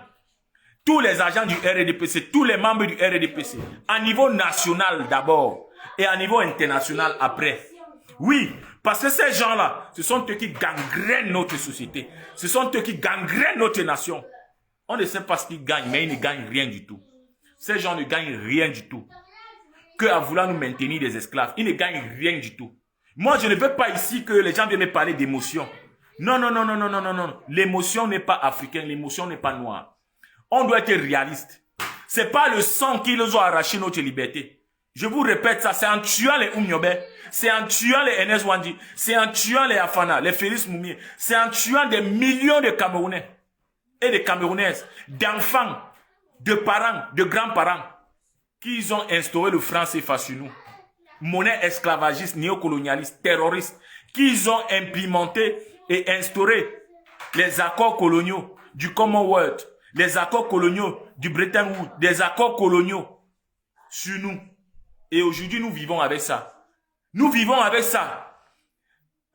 tous les agents du RDPC, tous les membres du RDPC, à niveau national d'abord et à niveau international après. Oui, parce que ces gens-là, ce sont eux qui gangrènent notre société. Ce sont eux qui gangrènent notre nation. On ne sait pas ce qu'ils gagnent, mais ils ne gagnent rien du tout. Ces gens ne gagnent rien du tout. Que à vouloir nous maintenir des esclaves. Ils ne gagnent rien du tout. Moi, je ne veux pas ici que les gens viennent me parler d'émotion. Non, non, non, non, non, non, non, non. L'émotion n'est pas africaine, l'émotion n'est pas noire. On doit être réaliste. C'est pas le sang qui nous a arraché notre liberté. Je vous répète ça, c'est en tuant les Oumniobe, c'est en tuant les Enes Wandi, c'est en tuant les Afana, les Félix Moumi, c'est en tuant des millions de Camerounais et de Camerounaises, d'enfants, de parents, de grands-parents, qu'ils ont instauré le franc CFA sur nous. Monnaie esclavagiste, néocolonialiste, terroriste, qu'ils ont implémenté et instauré les accords coloniaux du Commonwealth, les accords coloniaux du Bretton Woods, des accords coloniaux sur nous. Et aujourd'hui, nous vivons avec ça. Nous vivons avec ça,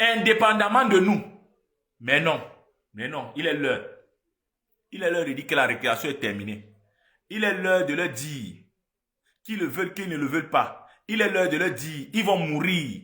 indépendamment de nous. Mais non, il est l'heure. Il est l'heure de dire que la récréation est terminée. Il est l'heure de leur dire qu'ils le veulent, qu'ils ne le veulent pas. Il est l'heure de leur dire, ils vont mourir.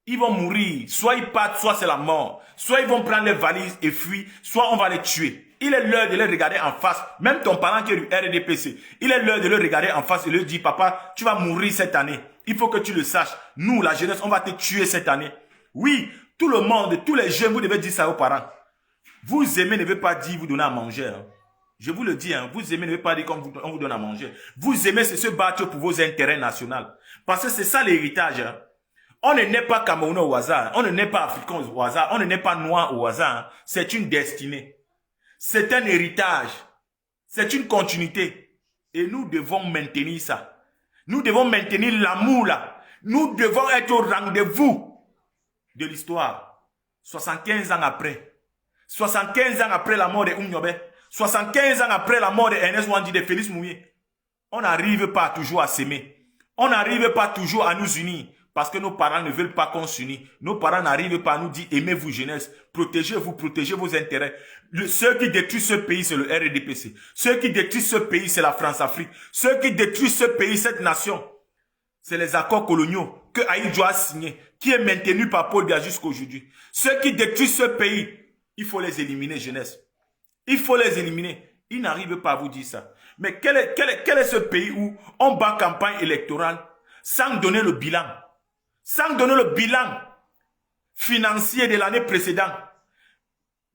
Ils vont mourir. Soit ils partent, soit c'est la mort. Soit ils vont prendre les valises et fuir, soit on va les tuer. Il est l'heure de les regarder en face. Même ton parent qui est du RDPC, il est l'heure de le regarder en face et lui dire, papa, tu vas mourir cette année. Il faut que tu le saches. Nous, la jeunesse, on va te tuer cette année. Oui, tout le monde, tous les jeunes, vous devez dire ça aux parents. Vous aimer ne veut pas dire vous donner à manger. Hein. Je vous le dis, hein, vous aimer ne veut pas dire qu'on vous donne à manger. Vous aimer, c'est se battre pour vos intérêts nationaux. Parce que c'est ça l'héritage. Hein. On ne naît pas Camerounais au hasard. On ne naît pas Africain au hasard. On ne naît pas Noir au hasard. Hein. C'est une destinée. C'est un héritage. C'est une continuité. Et nous devons maintenir ça. Nous devons maintenir l'amour là. Nous devons être au rendez-vous de l'histoire. 75 ans après. 75 ans après la mort de Oumniobe. 75 ans après la mort de Ernest Wandi, de Félix Moumié. On n'arrive pas toujours à s'aimer. On n'arrive pas toujours à nous unir. Parce que nos parents ne veulent pas qu'on s'unisse. Nos parents n'arrivent pas à nous dire aimez-vous jeunesse. Protégez-vous, protégez vos intérêts. Ceux qui détruisent ce pays, c'est le RDPC. Ceux qui détruisent ce pays, c'est la France-Afrique. Ceux qui détruisent ce pays, cette nation, c'est les accords coloniaux que Aïdjo a signés, qui est maintenu par Paul Biya jusqu'aujourd'hui. Ceux qui détruisent ce pays, il faut les éliminer, jeunesse. Il faut les éliminer. Ils n'arrivent pas à vous dire ça. Mais quel est ce pays où on bat campagne électorale sans donner le bilan? Sans donner le bilan financier de l'année précédente.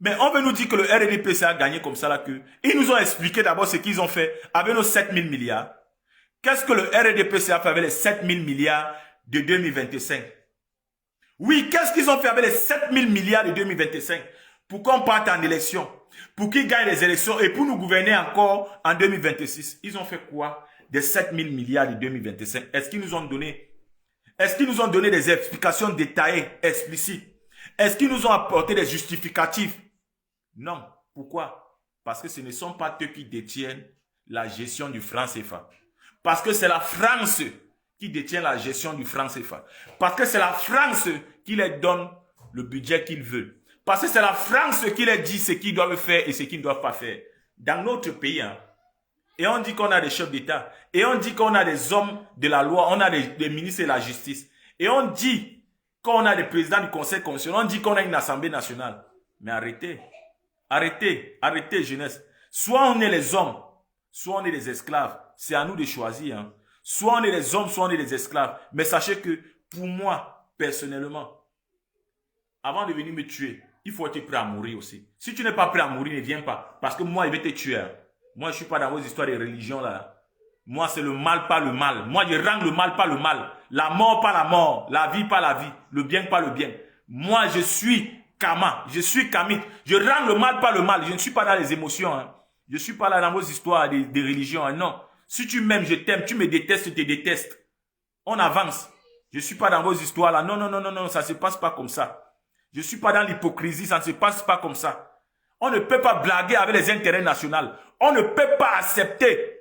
Mais on veut nous dire que le RDPC a gagné comme ça là que. Ils nous ont expliqué d'abord ce qu'ils ont fait avec nos 7 000 milliards. Qu'est-ce que le RDPC a fait avec les 7 000 milliards de 2025? Oui, qu'est-ce qu'ils ont fait avec les 7 000 milliards de 2025? Pour qu'on parte en élection, pour qu'ils gagnent les élections et pour nous gouverner encore en 2026. Ils ont fait quoi des 7 000 milliards de 2025? Est-ce qu'ils nous ont donné des explications détaillées, explicites? Est-ce qu'ils nous ont apporté des justificatifs? Non. Pourquoi? Parce que ce ne sont pas eux qui détiennent la gestion du franc CFA. Parce que c'est la France qui détient la gestion du franc CFA. Parce que c'est la France qui leur donne le budget qu'ils veulent. Parce que c'est la France qui leur dit ce qu'ils doivent faire et ce qu'ils ne doivent pas faire. Dans notre pays, hein, et on dit qu'on a des chefs d'État, et on dit qu'on a des hommes de la loi, on a des ministres de la justice, et on dit qu'on a des présidents du Conseil constitutionnel, on dit qu'on a une Assemblée nationale. Mais arrêtez, arrêtez jeunesse. Soit on est les hommes, soit on est les esclaves. C'est à nous de choisir. Hein. Soit on est les hommes, soit on est les esclaves. Mais sachez que pour moi, personnellement, avant de venir me tuer, il faut être prêt à mourir aussi. Si tu n'es pas prêt à mourir, ne viens pas. Parce que moi, je vais te tuer. Hein. Moi, je ne suis pas dans vos histoires de religion là. Moi, c'est le mal, pas le mal. Moi, je rends le mal, pas le mal. La mort, pas la mort. La vie, pas la vie. Le bien, pas le bien. Moi, je suis Kama. Je suis Kamit. Je rends le mal, pas le mal. Je ne suis pas dans les émotions. Hein. Je ne suis pas là dans vos histoires de religion. Hein. Non. Si tu m'aimes, je t'aime. Tu me détestes, je te déteste. On avance. Je ne suis pas dans vos histoires là. Non, non, non, non, non. Ça ne se passe pas comme ça. Je ne suis pas dans l'hypocrisie. Ça ne se passe pas comme ça. On ne peut pas blaguer avec les intérêts nationaux. On ne peut pas accepter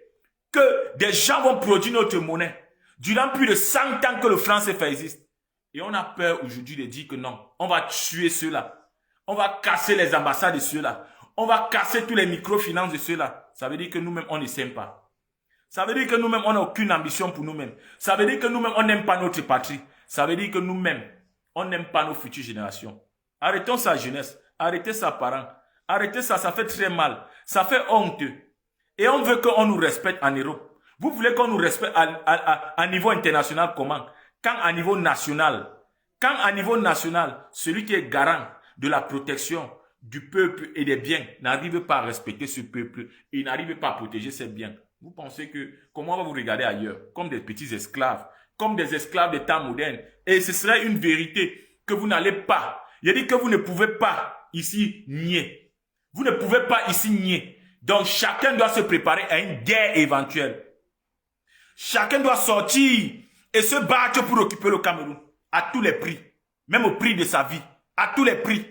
que des gens vont produire notre monnaie durant plus de 100 ans que le franc CFA existe. Et on a peur aujourd'hui de dire que non, on va tuer ceux-là. On va casser les ambassades de ceux-là. On va casser tous les microfinances de ceux-là. Ça veut dire que nous-mêmes, on ne s'aime pas. Ça veut dire que nous-mêmes, on n'a aucune ambition pour nous-mêmes. Ça veut dire que nous-mêmes, on n'aime pas notre patrie. Ça veut dire que nous-mêmes, on n'aime pas nos futures générations. Arrêtons ça, jeunesse. Arrêtez ça, parents. Arrêtez ça, ça fait très mal. Ça fait honte Et on veut qu'on nous respecte en Europe. Vous voulez qu'on nous respecte à niveau international comment? Quand à niveau national, celui qui est garant de la protection du peuple et des biens n'arrive pas à respecter ce peuple, il n'arrive pas à protéger ses biens. Vous pensez que, comment on va vous regarder ailleurs? Comme des petits esclaves, comme des esclaves des temps modernes. Et ce serait une vérité que vous n'allez pas. Il a dit que vous ne pouvez pas ici nier. Vous ne pouvez pas ici nier. Donc chacun doit se préparer à une guerre éventuelle. Chacun doit sortir et se battre pour occuper le Cameroun. À tous les prix. Même au prix de sa vie. À tous les prix.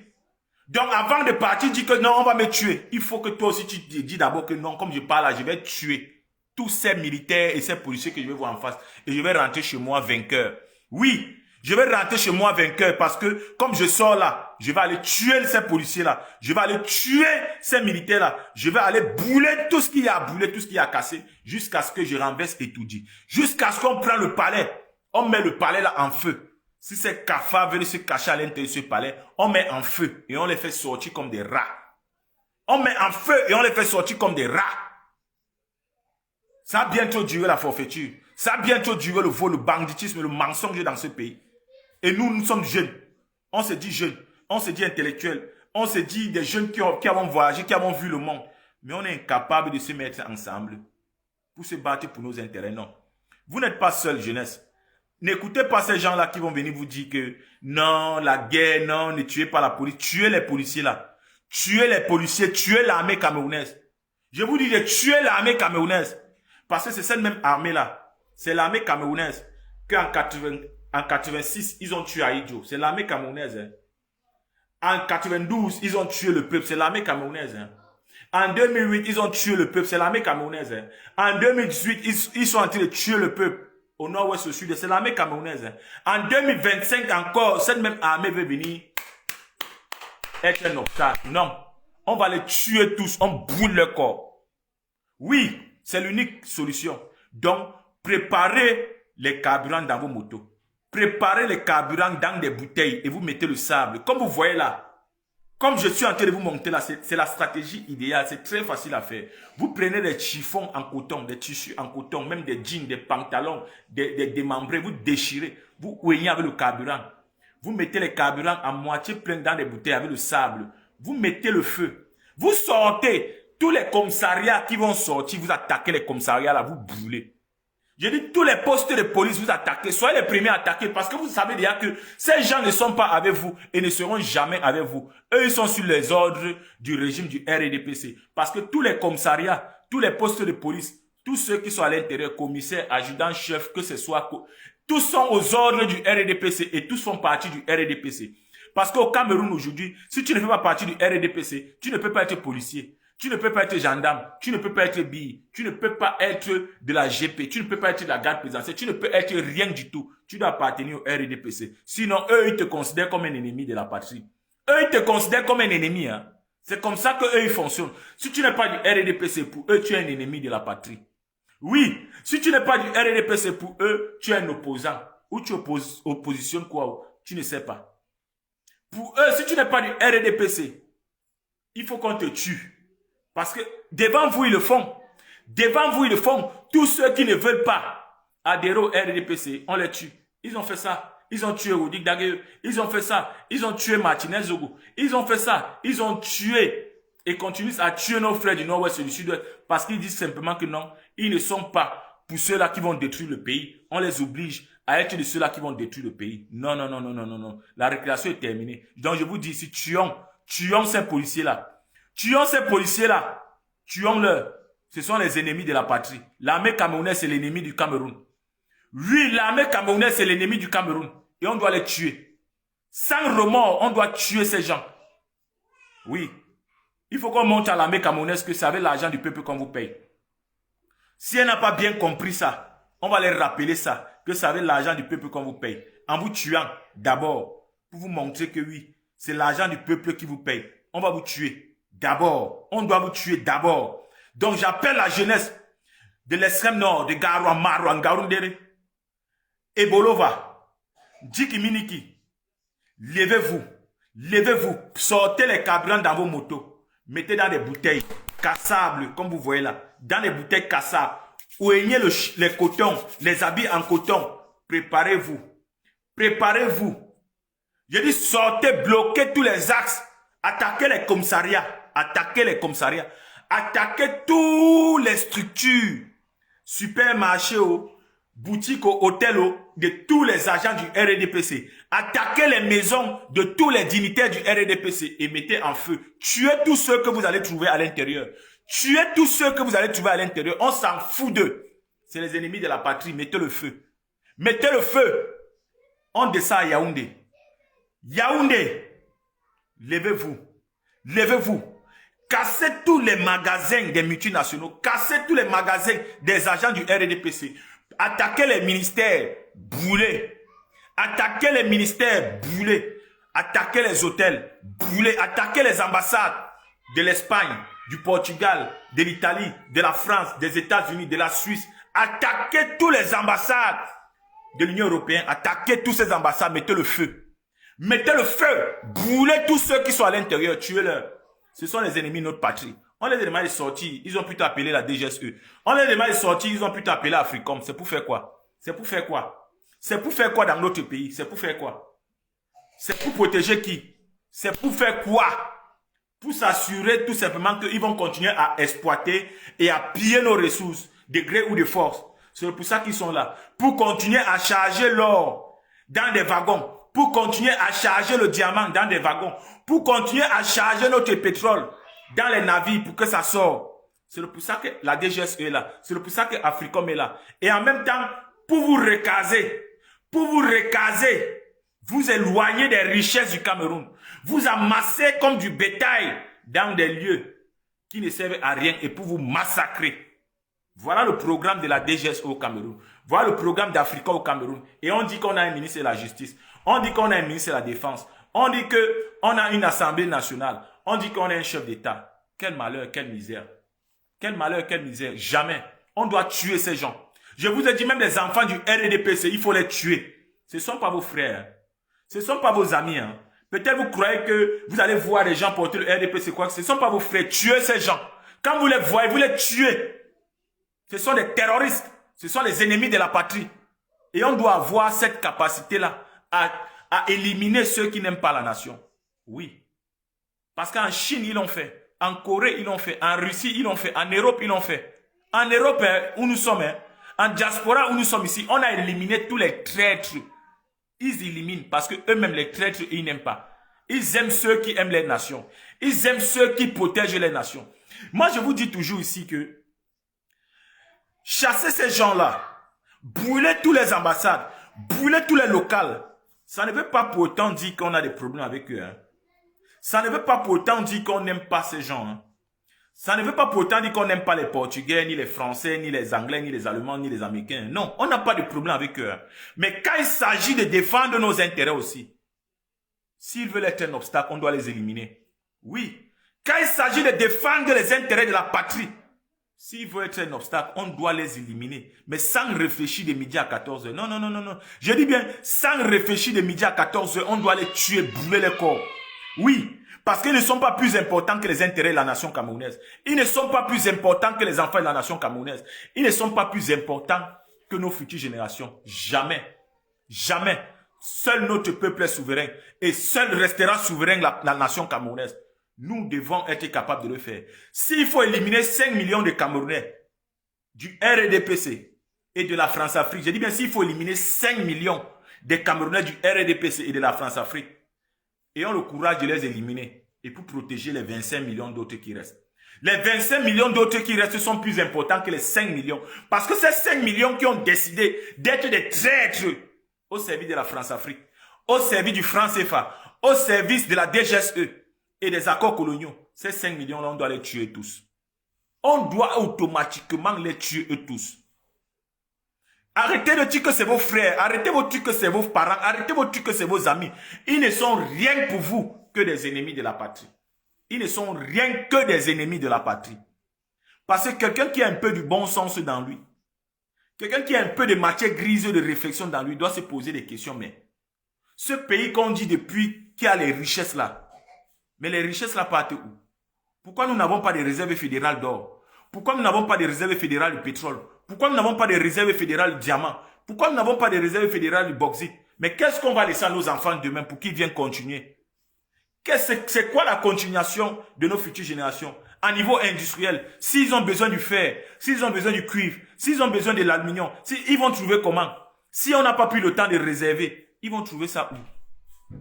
Donc avant de partir, dis que non, on va me tuer. Il faut que toi aussi tu dis d'abord que non, comme je parle là, je vais tuer tous ces militaires et ces policiers que je vais voir en face. Et je vais rentrer chez moi vainqueur. Oui, je vais rentrer chez moi vainqueur parce que comme je sors là, je vais aller tuer ces policiers là. Je vais aller tuer ces militaires là. Je vais aller bouler tout ce qu'il y a à bouler, tout ce qu'il y a à casser, jusqu'à ce que je renverse et tout dit. Jusqu'à ce qu'on prenne le palais. On met le palais là en feu. Si ces cafards veulent se cacher à l'intérieur de ce palais, on met en feu et on les fait sortir comme des rats. On met en feu et on les fait sortir comme des rats. Ça a bientôt duré la forfaiture. Ça a bientôt duré le vol, le banditisme, le mensonge dans ce pays. Et nous sommes jeunes. On se dit jeunes. On se dit intellectuels. On se dit des jeunes qui avons voyagé, qui avons vu le monde. Mais on est incapable de se mettre ensemble pour se battre pour nos intérêts. Non. Vous n'êtes pas seul, jeunesse. N'écoutez pas ces gens-là qui vont venir vous dire que non, la guerre, non, ne tuez pas la police. Tuez les policiers là. Tuez les policiers, tuez l'armée camerounaise. Je vous dis de tuer l'armée camerounaise. Parce que c'est cette même armée-là. C'est l'armée camerounaise qu'en 86, ils ont tué Aïdjo. C'est l'armée camerounaise. Hein. En 92, ils ont tué le peuple. C'est l'armée camerounaise. Hein. En 2008, ils ont tué le peuple. C'est l'armée camerounaise. Hein. En 2018, ils sont en train de tuer le peuple. Au nord-ouest, au sud, c'est l'armée camerounaise. Hein. En 2025 encore, cette même armée veut venir être un obstacle. Non. On va les tuer tous. On brûle leur corps. Oui, c'est l'unique solution. Donc, préparez les carburants dans vos motos. Préparez les carburants dans des bouteilles et vous mettez le sable. Comme vous voyez là. Comme je suis en train de vous montrer là, c'est la stratégie idéale. C'est très facile à faire. Vous prenez des chiffons en coton, des tissus en coton, même des jeans, des pantalons, des démembrés. Vous déchirez. Vous ouignez avec le carburant. Vous mettez les carburants à moitié plein dans des bouteilles avec le sable. Vous mettez le feu. Vous sortez. Tous les commissariats qui vont sortir, vous attaquez les commissariats là, vous brûlez. Je dis tous les postes de police, vous attaquez. Soyez les premiers à attaquer parce que vous savez déjà que ces gens ne sont pas avec vous et ne seront jamais avec vous. Eux, ils sont sur les ordres du régime du RDPC. Parce que tous les commissariats, tous les postes de police, tous ceux qui sont à l'intérieur, commissaires, adjudants, chefs, que ce soit, tous sont aux ordres du RDPC et tous font partie du RDPC. Parce qu'au Cameroun aujourd'hui, si tu ne fais pas partie du RDPC, tu ne peux pas être policier. Tu ne peux pas être gendarme, tu ne peux pas être bille, tu ne peux pas être de la GP, tu ne peux pas être de la garde présidentielle, tu ne peux être rien du tout. Tu dois appartenir au RDPC. Sinon, eux, ils te considèrent comme un ennemi de la patrie. Eux, ils te considèrent comme un ennemi. Hein. C'est comme ça qu'eux, ils fonctionnent. Si tu n'es pas du RDPC, pour eux, tu es un ennemi de la patrie. Oui, si tu n'es pas du RDPC, pour eux, tu es un opposant. Ou tu oppositionnes quoi? Tu ne sais pas. Pour eux, si tu n'es pas du RDPC, il faut qu'on te tue. Parce que devant vous, ils le font. Devant vous, ils le font. Tous ceux qui ne veulent pas adhérer au RDPC, on les tue. Ils ont fait ça. Ils ont tué Rodik Daguerre. Ils ont fait ça. Ils ont tué Martinez Zogo. Ils ont fait ça. Ils ont tué et continuent à tuer nos frères du Nord-Ouest et du Sud-Ouest parce qu'ils disent simplement que non, ils ne sont pas pour ceux-là qui vont détruire le pays. On les oblige à être de ceux-là qui vont détruire le pays. Non, non, non, non, non, non, non. La récréation est terminée. Donc je vous dis, si tuons ces policiers-là, tuons ces policiers-là. Tuons-leur. Ce sont les ennemis de la patrie. L'armée camerounaise, c'est l'ennemi du Cameroun. Oui, l'armée camerounaise, c'est l'ennemi du Cameroun. Et on doit les tuer. Sans remords, on doit tuer ces gens. Oui. Il faut qu'on montre à l'armée camerounaise que c'est avec l'argent du peuple qu'on vous paye. Si elle n'a pas bien compris ça, on va les rappeler ça. Que c'est avec l'argent du peuple qu'on vous paye. En vous tuant, d'abord, pour vous montrer que oui, c'est l'argent du peuple qui vous paye. On va vous tuer. D'abord, on doit vous tuer d'abord. Donc j'appelle la jeunesse de l'extrême nord, de Garoua, Maroua, Ngaoundéré, Ebolova, Djikiminiki. Levez-vous, levez-vous, sortez les carburants dans vos motos, mettez dans des bouteilles cassables, comme vous voyez là, dans les bouteilles Kassa, ouignez les cotons, les habits en coton. Préparez-vous. Préparez-vous. Je dis sortez, bloquez tous les axes. Attaquez les commissariats. Attaquez les commissariats. Attaquez toutes les structures. Supermarchés, boutiques, hôtels, de tous les agents du RDPC. Attaquez les maisons de tous les dignitaires du RDPC et mettez en feu. Tuez tous ceux que vous allez trouver à l'intérieur. Tuez tous ceux que vous allez trouver à l'intérieur. On s'en fout d'eux. C'est les ennemis de la patrie. Mettez le feu. Mettez le feu. On descend à Yaoundé. Yaoundé. Levez-vous. Levez-vous. Cassez tous les magasins des multinationaux. Cassez tous les magasins des agents du RDPC. Attaquez les ministères. Brûlez. Attaquez les ministères. Brûlez. Attaquez les hôtels. Brûlez. Attaquez les ambassades de l'Espagne, du Portugal, de l'Italie, de la France, des États-Unis, de la Suisse. Attaquez tous les ambassades de l'Union européenne. Attaquez tous ces ambassades. Mettez le feu. Mettez le feu. Brûlez tous ceux qui sont à l'intérieur. Tuez-les. Ce sont les ennemis de notre patrie. On les demande de sortir. Ils ont plutôt appelé la DGSE. On les demande de sortir. Ils ont plutôt appelé Africom. C'est pour faire quoi? C'est pour faire quoi? C'est pour faire quoi dans notre pays? C'est pour faire quoi? C'est pour protéger qui? C'est pour faire quoi? Pour s'assurer tout simplement qu'ils vont continuer à exploiter et à piller nos ressources, de gré ou de force. C'est pour ça qu'ils sont là. Pour continuer à charger l'or dans des wagons. Pour continuer à charger le diamant dans des wagons. Pour continuer à charger notre pétrole dans les navires pour que ça sorte. C'est pour ça que la DGS est là. C'est pour ça que Africom est là. Et en même temps, pour vous recaser, vous éloigner des richesses du Cameroun. Vous amassez comme du bétail dans des lieux qui ne servent à rien et pour vous massacrer. Voilà le programme de la DGS au Cameroun. Voilà le programme d'Africa au Cameroun. Et on dit qu'on a un ministre de la Justice. On dit qu'on a un ministre de la Défense. On dit qu'on a une Assemblée nationale. On dit qu'on a un chef d'État. Quel malheur, quelle misère. Quel malheur, quelle misère. Jamais. On doit tuer ces gens. Je vous ai dit, même les enfants du RDPC, il faut les tuer. Ce ne sont pas vos frères. Ce ne sont pas vos amis. Hein. Peut-être vous croyez que vous allez voir les gens porter le RDPC. Quoi. Ce ne sont pas vos frères. Tuez ces gens. Quand vous les voyez, vous les tuez. Ce sont des terroristes. Ce sont les ennemis de la patrie. Et on doit avoir cette capacité-là à éliminer ceux qui n'aiment pas la nation. Oui. Parce qu'en Chine, ils l'ont fait. En Corée, ils l'ont fait. En Russie, ils l'ont fait. En Europe, ils l'ont fait. En Europe, où nous sommes, en diaspora, où nous sommes ici, on a éliminé tous les traîtres. Ils éliminent parce que eux-mêmes, les traîtres, ils n'aiment pas. Ils aiment ceux qui aiment les nations. Ils aiment ceux qui protègent les nations. Moi, je vous dis toujours ici que chasser ces gens-là, brûler tous les ambassades, brûler tous les locales, ça ne veut pas pour autant dire qu'on a des problèmes avec eux. Hein. Ça ne veut pas pour autant dire qu'on n'aime pas ces gens. Hein. Ça ne veut pas pour autant dire qu'on n'aime pas les Portugais, ni les Français, ni les Anglais, ni les Allemands, ni les Américains. Non, on n'a pas de problème avec eux. Hein. Mais quand il s'agit de défendre nos intérêts aussi, s'ils veulent être un obstacle, on doit les éliminer. Oui. Quand il s'agit de défendre les intérêts de la patrie, s'ils veulent être un obstacle, on doit les éliminer. Mais sans réfléchir de midi à 14h. Non, non, non, non, non. Je dis bien, sans réfléchir de midi à 14h, on doit les tuer, brûler les corps. Oui, parce qu'ils ne sont pas plus importants que les intérêts de la nation camerounaise. Ils ne sont pas plus importants que les enfants de la nation camerounaise. Ils ne sont pas plus importants que nos futures générations. Jamais. Jamais. Seul notre peuple est souverain. Et seul restera souverain la nation camerounaise. Nous devons être capables de le faire. S'il faut éliminer 5 millions de Camerounais du RDPC et de la France-Afrique, je dis bien s'il faut éliminer 5 millions de Camerounais du RDPC et de la France-Afrique, ayons le courage de les éliminer et pour protéger les 25 millions d'autres qui restent. Les 25 millions d'autres qui restent sont plus importants que les 5 millions. Parce que ces 5 millions qui ont décidé d'être des traîtres au service de la France-Afrique, au service du franc CFA, au service de la DGSE, et des accords coloniaux, ces 5 millions-là, on doit les tuer tous. On doit automatiquement les tuer eux tous. Arrêtez de dire que c'est vos frères, arrêtez de dire que c'est vos parents, arrêtez de dire que c'est vos amis. Ils ne sont rien pour vous que des ennemis de la patrie. Ils ne sont rien que des ennemis de la patrie. Parce que quelqu'un qui a un peu du bon sens dans lui, quelqu'un qui a un peu de matière grise de réflexion dans lui, doit se poser des questions. Mais ce pays qu'on dit depuis qui a les richesses là, mais les richesses là partent où? Pourquoi nous n'avons pas de réserves fédérales d'or? Pourquoi nous n'avons pas de réserve fédérale du pétrole? Pourquoi nous n'avons pas de réserve fédérale du diamant? Pourquoi nous n'avons pas de réserve fédérale du bauxite? Mais qu'est-ce qu'on va laisser à nos enfants demain pour qu'ils viennent continuer? C'est quoi la continuation de nos futures générations? À niveau industriel, s'ils ont besoin du fer, s'ils ont besoin du cuivre, s'ils ont besoin de l'aluminium, ils vont trouver comment? Si on n'a pas pris le temps de réserver, ils vont trouver ça où?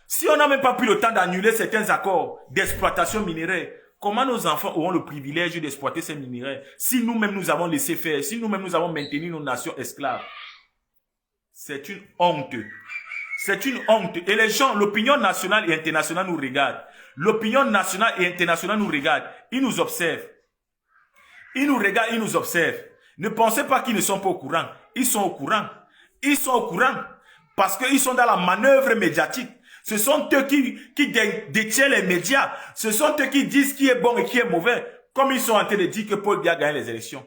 Si on n'a même pas pris le temps d'annuler certains accords d'exploitation minéraire, comment nos enfants auront le privilège d'exploiter ces minerais si nous-mêmes nous avons laissé faire, si nous-mêmes nous avons maintenu nos nations esclaves? C'est une honte. C'est une honte. Et les gens, l'opinion nationale et internationale nous regarde. L'opinion nationale et internationale nous regarde. Ils nous observent. Ils nous regardent, ils nous observent. Ne pensez pas qu'ils ne sont pas au courant. Ils sont au courant. Ils sont au courant. Parce qu'ils sont dans la manœuvre médiatique. Ce sont eux qui détiennent les médias. Ce sont eux qui disent qui est bon et qui est mauvais. Comme ils sont en train de dire que Paul Biya a gagné les élections.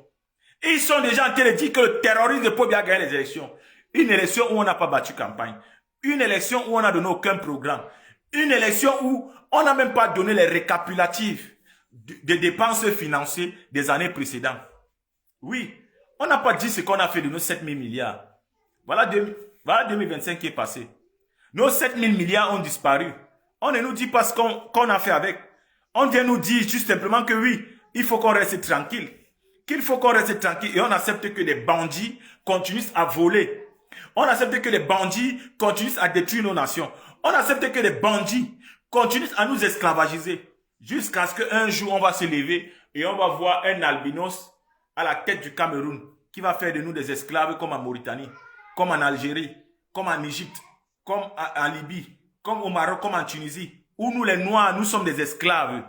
Ils sont déjà en train de dire que le terrorisme de Paul Biya a gagné les élections. Une élection où on n'a pas battu campagne. Une élection où on n'a donné aucun programme. Une élection où on n'a même pas donné les récapitulatifs des dépenses financières des années précédentes. Oui, on n'a pas dit ce qu'on a fait de nos 7 000 milliards. Voilà 2025 qui est passé. Nos 7 000 milliards ont disparu. On ne nous dit pas ce qu'on a fait avec. On vient nous dire juste simplement que oui, il faut qu'on reste tranquille. Qu'il faut qu'on reste tranquille et on accepte que les bandits continuent à voler. On accepte que les bandits continuent à détruire nos nations. On accepte que les bandits continuent à nous esclavagiser. Jusqu'à ce qu'un jour, on va se lever et on va voir un albinos à la tête du Cameroun qui va faire de nous des esclaves comme en Mauritanie, comme en Algérie, comme en Égypte, comme en Libye, comme au Maroc, comme en Tunisie, où nous les Noirs, nous sommes des esclaves.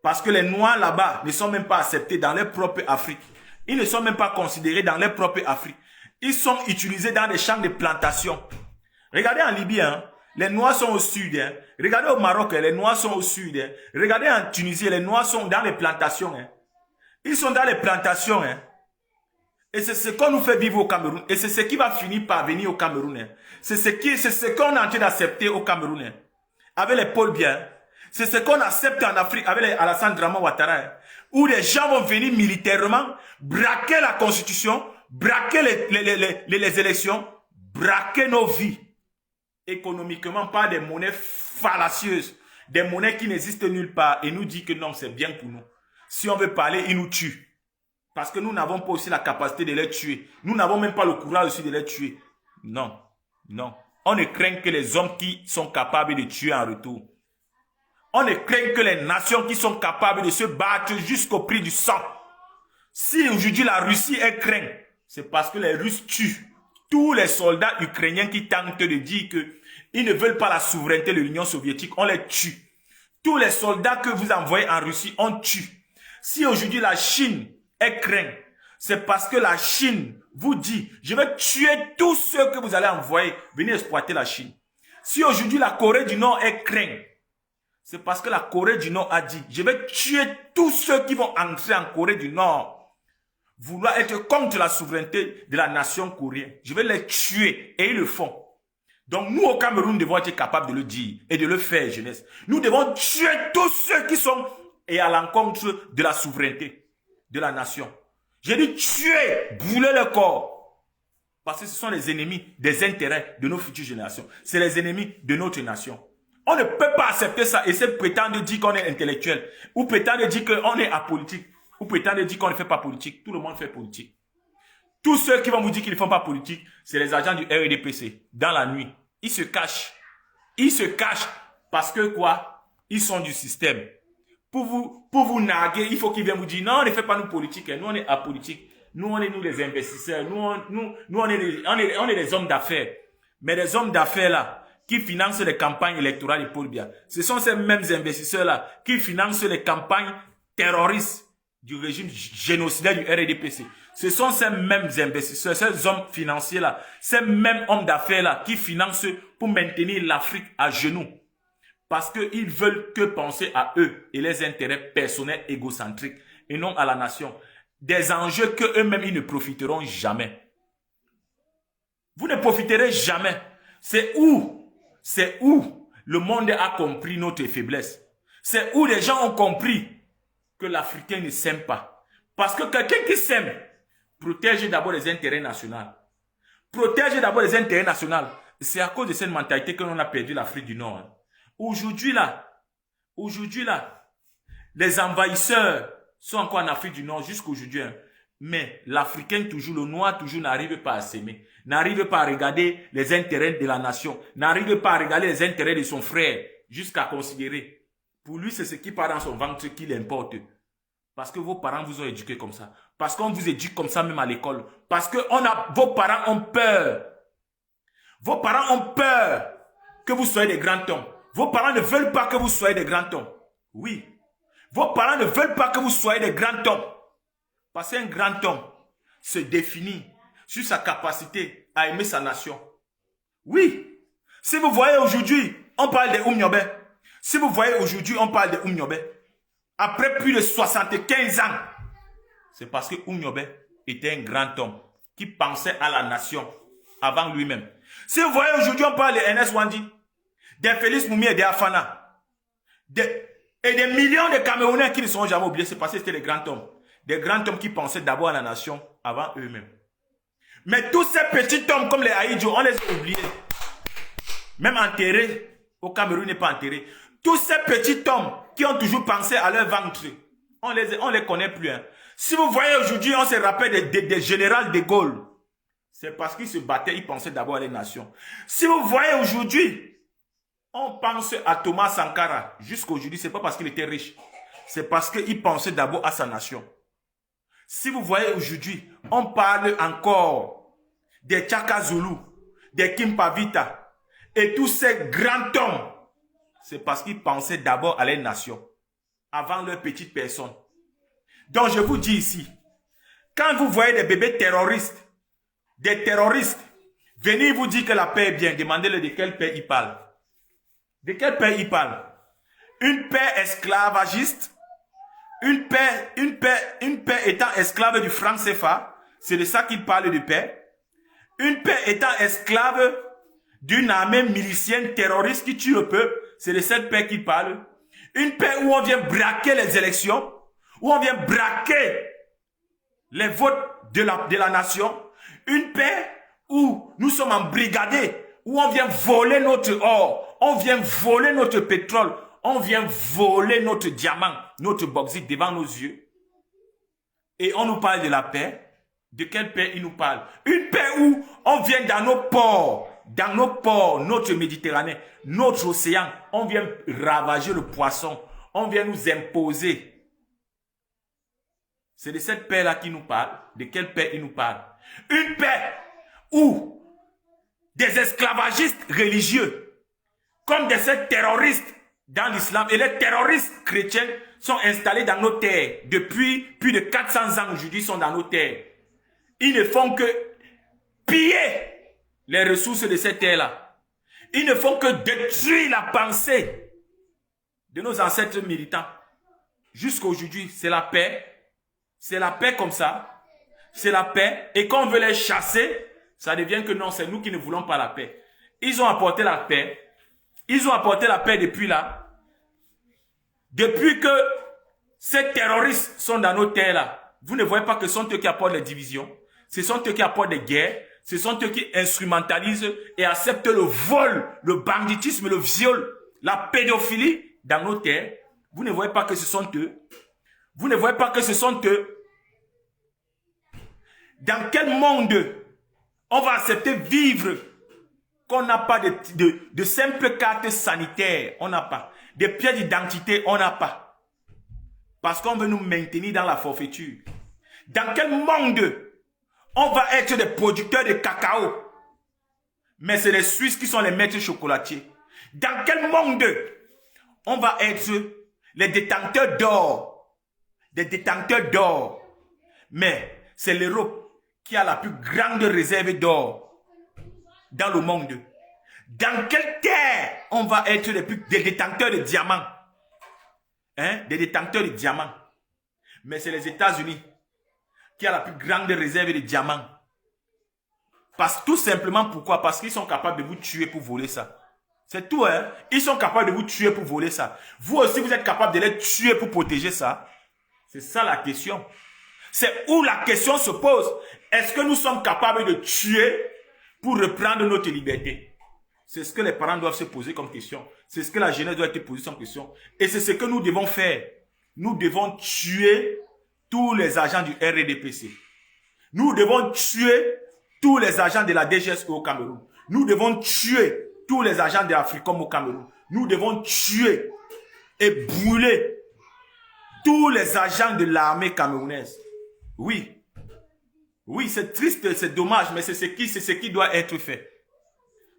Parce que les Noirs là-bas ne sont même pas acceptés dans leur propre Afrique. Ils ne sont même pas considérés dans leur propre Afrique. Ils sont utilisés dans des champs de plantation. Regardez en Libye, hein, les Noirs sont au sud. Hein. Regardez au Maroc, les Noirs sont au sud. Hein. Regardez en Tunisie, les Noirs sont dans les plantations. Hein. Ils sont dans les plantations. Hein. Et c'est ce qu'on nous fait vivre au Cameroun. Et c'est ce qui va finir par venir au Cameroun. Hein. C'est ce qu'on est en train d'accepter au Cameroun. Hein. Avec les Paul Biya. C'est ce qu'on accepte en Afrique avec les Alassane Draman Ouattara. Hein. Où les gens vont venir militairement braquer la constitution, braquer les élections, braquer nos vies. Économiquement par des monnaies fallacieuses. Des monnaies qui n'existent nulle part. Et nous dit que non, c'est bien pour nous. Si on veut parler, ils nous tuent. Parce que nous n'avons pas aussi la capacité de les tuer. Nous n'avons même pas le courage aussi de les tuer. Non, non. On ne craint que les hommes qui sont capables de tuer en retour. On ne craint que les nations qui sont capables de se battre jusqu'au prix du sang. Si aujourd'hui la Russie est crainte, c'est parce que les Russes tuent tous les soldats ukrainiens qui tentent de dire qu'ils ne veulent pas la souveraineté de l'Union soviétique. On les tue. Tous les soldats que vous envoyez en Russie, on tue. Si aujourd'hui la Chine est crainte, c'est parce que la Chine vous dit, je vais tuer tous ceux que vous allez envoyer, venir exploiter la Chine. Si aujourd'hui la Corée du Nord est crainte, c'est parce que la Corée du Nord a dit, je vais tuer tous ceux qui vont entrer en Corée du Nord, vouloir être contre la souveraineté de la nation coréenne. Je vais les tuer et ils le font. Donc nous au Cameroun devons être capables de le dire et de le faire, jeunesse. Nous devons tuer tous ceux qui sont et à l'encontre de la souveraineté de la nation. J'ai dit tuer, brûler le corps. Parce que ce sont les ennemis des intérêts de nos futures générations. C'est les ennemis de notre nation. On ne peut pas accepter ça et se prétendre dire qu'on est intellectuel. Ou prétendre dire qu'on est apolitique. Ou prétendre dire qu'on ne fait pas politique. Tout le monde fait politique. Tous ceux qui vont vous dire qu'ils ne font pas politique, c'est les agents du RDPC. Dans la nuit. Ils se cachent. Ils se cachent parce que quoi? Ils sont du système. Pour vous narguer, il faut qu'ils viennent vous dire non, on ne fait pas nous politique. Nous, on est apolitique. Nous, on est les investisseurs. Nous, on est les hommes d'affaires. Mais les hommes d'affaires là, qui financent les campagnes électorales de Paul Biya, ce sont ces mêmes investisseurs là qui financent les campagnes terroristes du régime génocidaire du RDPC. Ce sont ces mêmes investisseurs, ces hommes financiers là, ces mêmes hommes d'affaires là qui financent pour maintenir l'Afrique à genoux. Parce qu'ils veulent que penser à eux et les intérêts personnels égocentriques et non à la nation. Des enjeux que eux-mêmes ils ne profiteront jamais. Vous ne profiterez jamais. C'est où le monde a compris notre faiblesse. C'est où les gens ont compris que l'Africain ne s'aime pas. Parce que quelqu'un qui s'aime protège d'abord les intérêts nationaux. Protège d'abord les intérêts nationaux. C'est à cause de cette mentalité que l'on a perdu l'Afrique du Nord. Hein. Aujourd'hui là, les envahisseurs sont encore en Afrique du Nord jusqu'aujourd'hui. Hein. Mais l'Africain toujours, le noir toujours n'arrive pas à s'aimer. N'arrive pas à regarder les intérêts de la nation. N'arrive pas à regarder les intérêts de son frère. Jusqu'à considérer. Pour lui, c'est ce qui part dans son ventre qui l'importe. Parce que vos parents vous ont éduqué comme ça. Parce qu'on vous éduque comme ça même à l'école. Parce que vos parents ont peur. Vos parents ont peur que vous soyez des grands hommes. Vos parents ne veulent pas que vous soyez des grands hommes. Oui. Vos parents ne veulent pas que vous soyez des grands hommes. Parce qu'un grand homme se définit sur sa capacité à aimer sa nation. Oui. Si vous voyez aujourd'hui, on parle de Oumniobé. Si vous voyez aujourd'hui, on parle de Oumniobé. Après plus de 75 ans, c'est parce que Oumniobé était un grand homme qui pensait à la nation avant lui-même. Si vous voyez aujourd'hui, on parle de Ernest Wandi, de Félix Moumi et de Afana, et des millions de Camerounais qui ne sont jamais oubliés, c'est parce que c'était des grands hommes. Des grands hommes qui pensaient d'abord à la nation avant eux-mêmes. Mais tous ces petits hommes comme les Aïdjo, on les a oubliés. Même enterrés, au Cameroun n'est pas enterré. Tous ces petits hommes qui ont toujours pensé à leur ventre, on les connaît plus. Hein. Si vous voyez aujourd'hui, on se rappelle des généraux de Gaulle. C'est parce qu'ils se battaient, ils pensaient d'abord à les nations. Si vous voyez aujourd'hui, on pense à Thomas Sankara. Jusqu'aujourd'hui, ce n'est pas parce qu'il était riche. C'est parce qu'il pensait d'abord à sa nation. Si vous voyez aujourd'hui, on parle encore des Tchaka Zulu, des Kimpavita et tous ces grands hommes. C'est parce qu'ils pensaient d'abord à les nations, avant leur petite personne. Donc je vous dis ici, quand vous voyez des bébés terroristes, des terroristes, venir vous dire que la paix est bien, demandez-le de quelle paix il parle. De quelle paix il parle? Une paix esclavagiste, une paix étant esclave du franc CFA, c'est de ça qu'il parle de paix. Une paix étant esclave d'une armée milicienne terroriste qui tue le peuple, c'est de cette paix qu'il parle. Une paix où on vient braquer les élections, où on vient braquer les votes de la nation. Une paix où nous sommes embrigadés, où on vient voler notre or, on vient voler notre pétrole, on vient voler notre diamant, notre bauxite devant nos yeux. Et on nous parle de la paix. De quelle paix il nous parle? Une paix où on vient dans nos ports, notre Méditerranée, notre océan, on vient ravager le poisson, on vient nous imposer. C'est de cette paix-là qu'il nous parle. De quelle paix il nous parle? Une paix où des esclavagistes religieux, comme des sectes terroristes dans l'islam, et les terroristes chrétiens sont installés dans nos terres. Depuis plus de 400 ans aujourd'hui, ils sont dans nos terres. Ils ne font que piller les ressources de cette terre-là. Ils ne font que détruire la pensée de nos ancêtres militants. Jusqu'à aujourd'hui, c'est la paix. C'est la paix comme ça. C'est la paix. Et quand on veut les chasser, ça devient que non, c'est nous qui ne voulons pas la paix. Ils ont apporté la paix. Ils ont apporté la paix depuis là. Depuis que ces terroristes sont dans nos terres-là, vous ne voyez pas que ce sont eux qui apportent les divisions. Ce sont eux qui apportent des guerres. Ce sont eux qui instrumentalisent et acceptent le vol, le banditisme, le viol, la pédophilie dans nos terres. Vous ne voyez pas que ce sont eux. Vous ne voyez pas que ce sont eux. Dans quel monde on va accepter vivre qu'on n'a pas de simples cartes sanitaires? On n'a pas. Des pièces d'identité, on n'a pas. Parce qu'on veut nous maintenir dans la forfaiture. Dans quel monde on va être des producteurs de cacao, mais c'est les Suisses qui sont les maîtres chocolatiers? Dans quel monde on va être les détenteurs d'or, des détenteurs d'or, mais c'est l'Europe qui a la plus grande réserve d'or dans le monde? Dans quelle terre on va être des détenteurs de diamants? Des détenteurs de diamants. Mais c'est les États-Unis qui a la plus grande réserve de diamants. Tout simplement pourquoi? Parce qu'ils sont capables de vous tuer pour voler ça. C'est tout, hein? Ils sont capables de vous tuer pour voler ça. Vous aussi, vous êtes capable de les tuer pour protéger ça. C'est ça la question. C'est où la question se pose. Est-ce que nous sommes capables de tuer pour reprendre notre liberté? C'est ce que les parents doivent se poser comme question. C'est ce que la jeunesse doit être posée comme question. Et c'est ce que nous devons faire. Nous devons tuer tous les agents du RDPC. Nous devons tuer tous les agents de la DGS au Cameroun. Nous devons tuer tous les agents de l'Africom au Cameroun. Nous devons tuer et brûler tous les agents de l'armée camerounaise. Oui. Oui, c'est triste, c'est dommage, mais c'est ce qui doit être fait.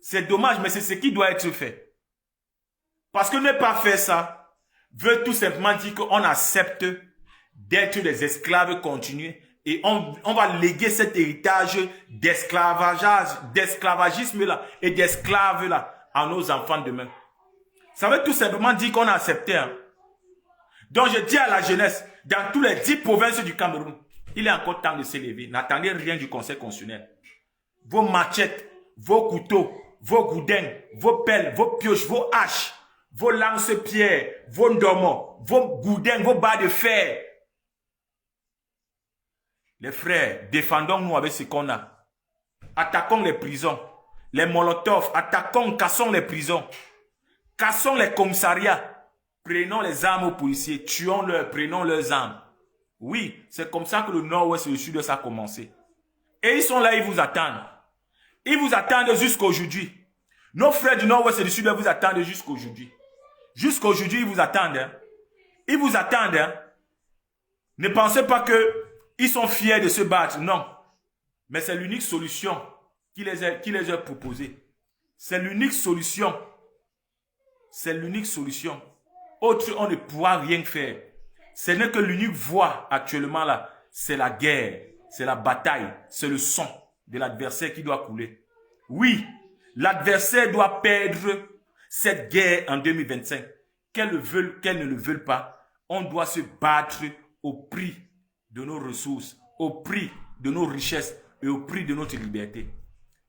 C'est dommage, mais c'est ce qui doit être fait. Parce que ne pas faire ça veut tout simplement dire qu'on accepte d'être des esclaves continus et on va léguer cet héritage d'esclavagisme là et d'esclaves là à nos enfants demain. Ça veut tout simplement dire qu'on a accepté. Hein. Donc je dis à la jeunesse, dans tous les 10 provinces du Cameroun, il est encore temps de s'élever. N'attendez rien du Conseil constitutionnel. Vos machettes, vos couteaux, vos goudins, vos pelles, vos pioches, vos haches, vos lance-pierres, vos ndomos, vos goudins, vos barres de fer. Les frères, défendons-nous avec ce qu'on a. Attaquons les prisons, les molotovs, cassons les prisons, cassons les commissariats. Prenons les armes aux policiers, tuons-leur, prenons leurs armes. Oui, c'est comme ça que le Nord-Ouest et le Sud-Ouest a commencé. Et ils sont là, ils vous attendent. Ils vous attendent jusqu'aujourd'hui. Nos frères du Nord-Ouest et du Sud-Ouest vous attendent jusqu'aujourd'hui. Jusqu'aujourd'hui, ils vous attendent. Hein. Ils vous attendent. Hein. Ne pensez pas qu'ils sont fiers de se battre. Non. Mais c'est l'unique solution qui les a proposée. C'est l'unique solution. C'est l'unique solution. Autre, on ne pourra rien faire. Ce n'est que l'unique voie actuellement là. C'est la guerre. C'est la bataille. C'est le sang de l'adversaire qui doit couler. Oui, l'adversaire doit perdre cette guerre en 2025. Qu'elle ne le veuille pas, on doit se battre au prix de nos ressources, au prix de nos richesses et au prix de notre liberté.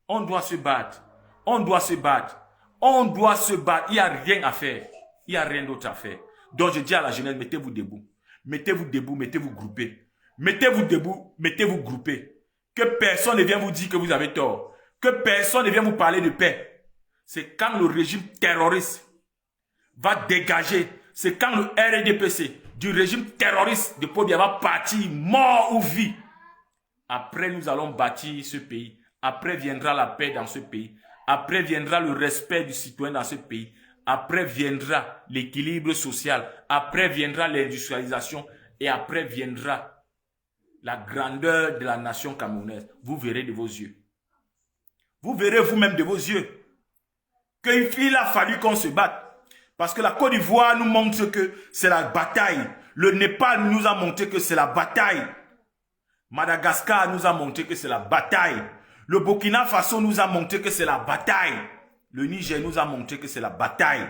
On doit se battre. On doit se battre. On doit se battre. Il n'y a rien à faire. Il n'y a rien d'autre à faire. Donc je dis à la jeunesse, mettez-vous debout. Mettez-vous debout, mettez-vous groupés. Mettez-vous debout, mettez-vous groupés. Que personne ne vienne vous dire que vous avez tort. Que personne ne vienne vous parler de paix. C'est quand le régime terroriste va dégager. C'est quand le RDPC du régime terroriste de Paul Biya va partir, mort ou vie. Après, nous allons bâtir ce pays. Après viendra la paix dans ce pays. Après viendra le respect du citoyen dans ce pays. Après viendra l'équilibre social. Après viendra l'industrialisation. Et après viendra la grandeur de la nation camerounaise. Vous verrez de vos yeux. Vous verrez vous-même de vos yeux qu'il a fallu qu'on se batte. Parce que la Côte d'Ivoire nous montre que c'est la bataille. Le Népal nous a montré que c'est la bataille. Madagascar nous a montré que c'est la bataille. Le Burkina Faso nous a montré que c'est la bataille. Le Niger nous a montré que c'est la bataille.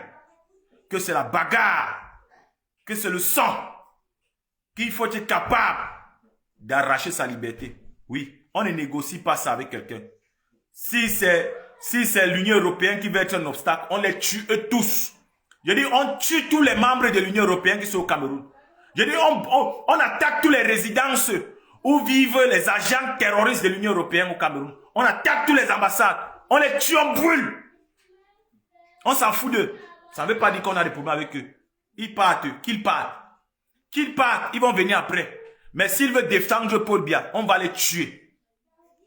Que c'est la bagarre. Que c'est le sang. Qu'il faut être capable d'arracher sa liberté. Oui, on ne négocie pas ça avec quelqu'un. Si c'est l'Union européenne qui veut être un obstacle, on les tue eux tous. Je dis, on tue tous les membres de l'Union européenne qui sont au Cameroun. Je dis, on attaque tous les résidences où vivent les agents terroristes de l'Union européenne au Cameroun. On attaque tous les ambassades. On les tue, on brûle. On s'en fout d'eux. Ça ne veut pas dire qu'on a des problèmes avec eux. Ils partent, qu'ils partent. Qu'ils partent, ils vont venir après. Mais s'ils veulent défendre Paul Biya, on va les tuer.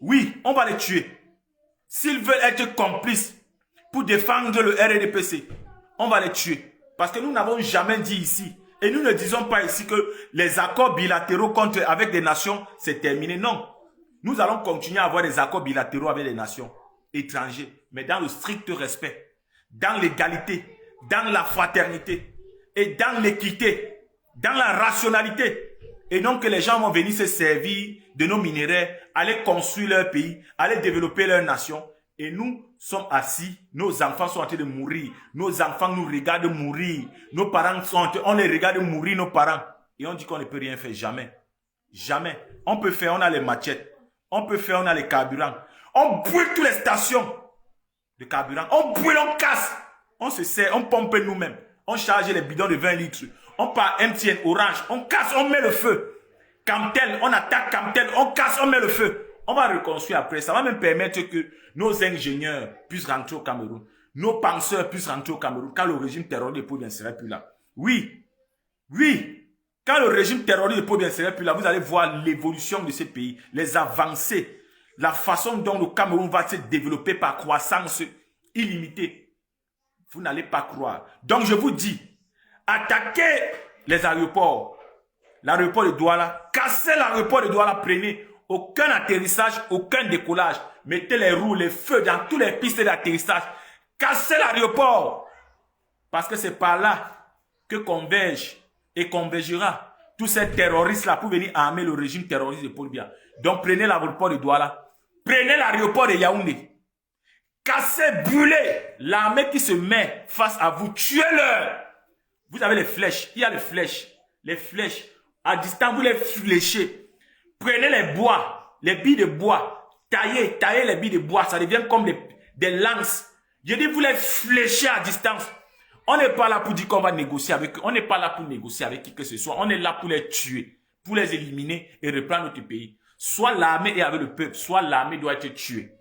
Oui, on va les tuer. S'ils veulent être complices pour défendre le RDPC, on va les tuer. Parce que nous n'avons jamais dit ici, et nous ne disons pas ici que les accords bilatéraux avec des nations, c'est terminé. Non. Nous allons continuer à avoir des accords bilatéraux avec des nations étrangères, mais dans le strict respect, dans l'égalité, dans la fraternité, et dans l'équité, dans la rationalité. Et non que les gens vont venir se servir de nos minerais, aller construire leur pays, aller développer leur nation. Et nous sommes assis, nos enfants sont en train de mourir. Nos enfants nous regardent mourir. Nos parents on les regarde mourir, nos parents. Et on dit qu'on ne peut rien faire, jamais. Jamais. On peut faire, on a les machettes. On peut faire, on a les carburants. On brûle toutes les stations de carburant. On brûle, on casse. On se sert, on pompe nous-mêmes. On charge les bidons de 20 litres. On part MTN, Orange. On casse, on met le feu. Camtel, on attaque Camtel, on casse, on met le feu. On va reconstruire après. Ça va même permettre que nos ingénieurs puissent rentrer au Cameroun. Nos penseurs puissent rentrer au Cameroun quand le régime terroriste de Paul Biya ne serait plus là. Oui, oui. Quand le régime terroriste de Paul Biya ne serait plus là, vous allez voir l'évolution de ce pays, les avancées, la façon dont le Cameroun va se développer par croissance illimitée. Vous n'allez pas croire. Donc je vous dis, attaquez les aéroports. L'aéroport de Douala, cassez l'aéroport de Douala, prenez aucun atterrissage, aucun décollage. Mettez les roues, les feux dans toutes les pistes d'atterrissage. Cassez l'aéroport. Parce que c'est par là que converge et convergera tous ces terroristes-là pour venir armer le régime terroriste de Paul Biya. Donc prenez l'aéroport de Douala. Prenez l'aéroport de Yaoundé. Cassez, brûlez l'armée qui se met face à vous. Tuez-le. Vous avez les flèches. Il y a les flèches. Les flèches. À distance, vous les fléchez. Prenez les bois, les billes de bois. Taillez les billes de bois. Ça devient comme des lances. Je dis, vous les fléchez à distance. On n'est pas là pour dire qu'on va négocier avec eux. On n'est pas là pour négocier avec qui que ce soit. On est là pour les tuer, pour les éliminer et reprendre notre pays. Soit l'armée est avec le peuple, soit l'armée doit être tuée.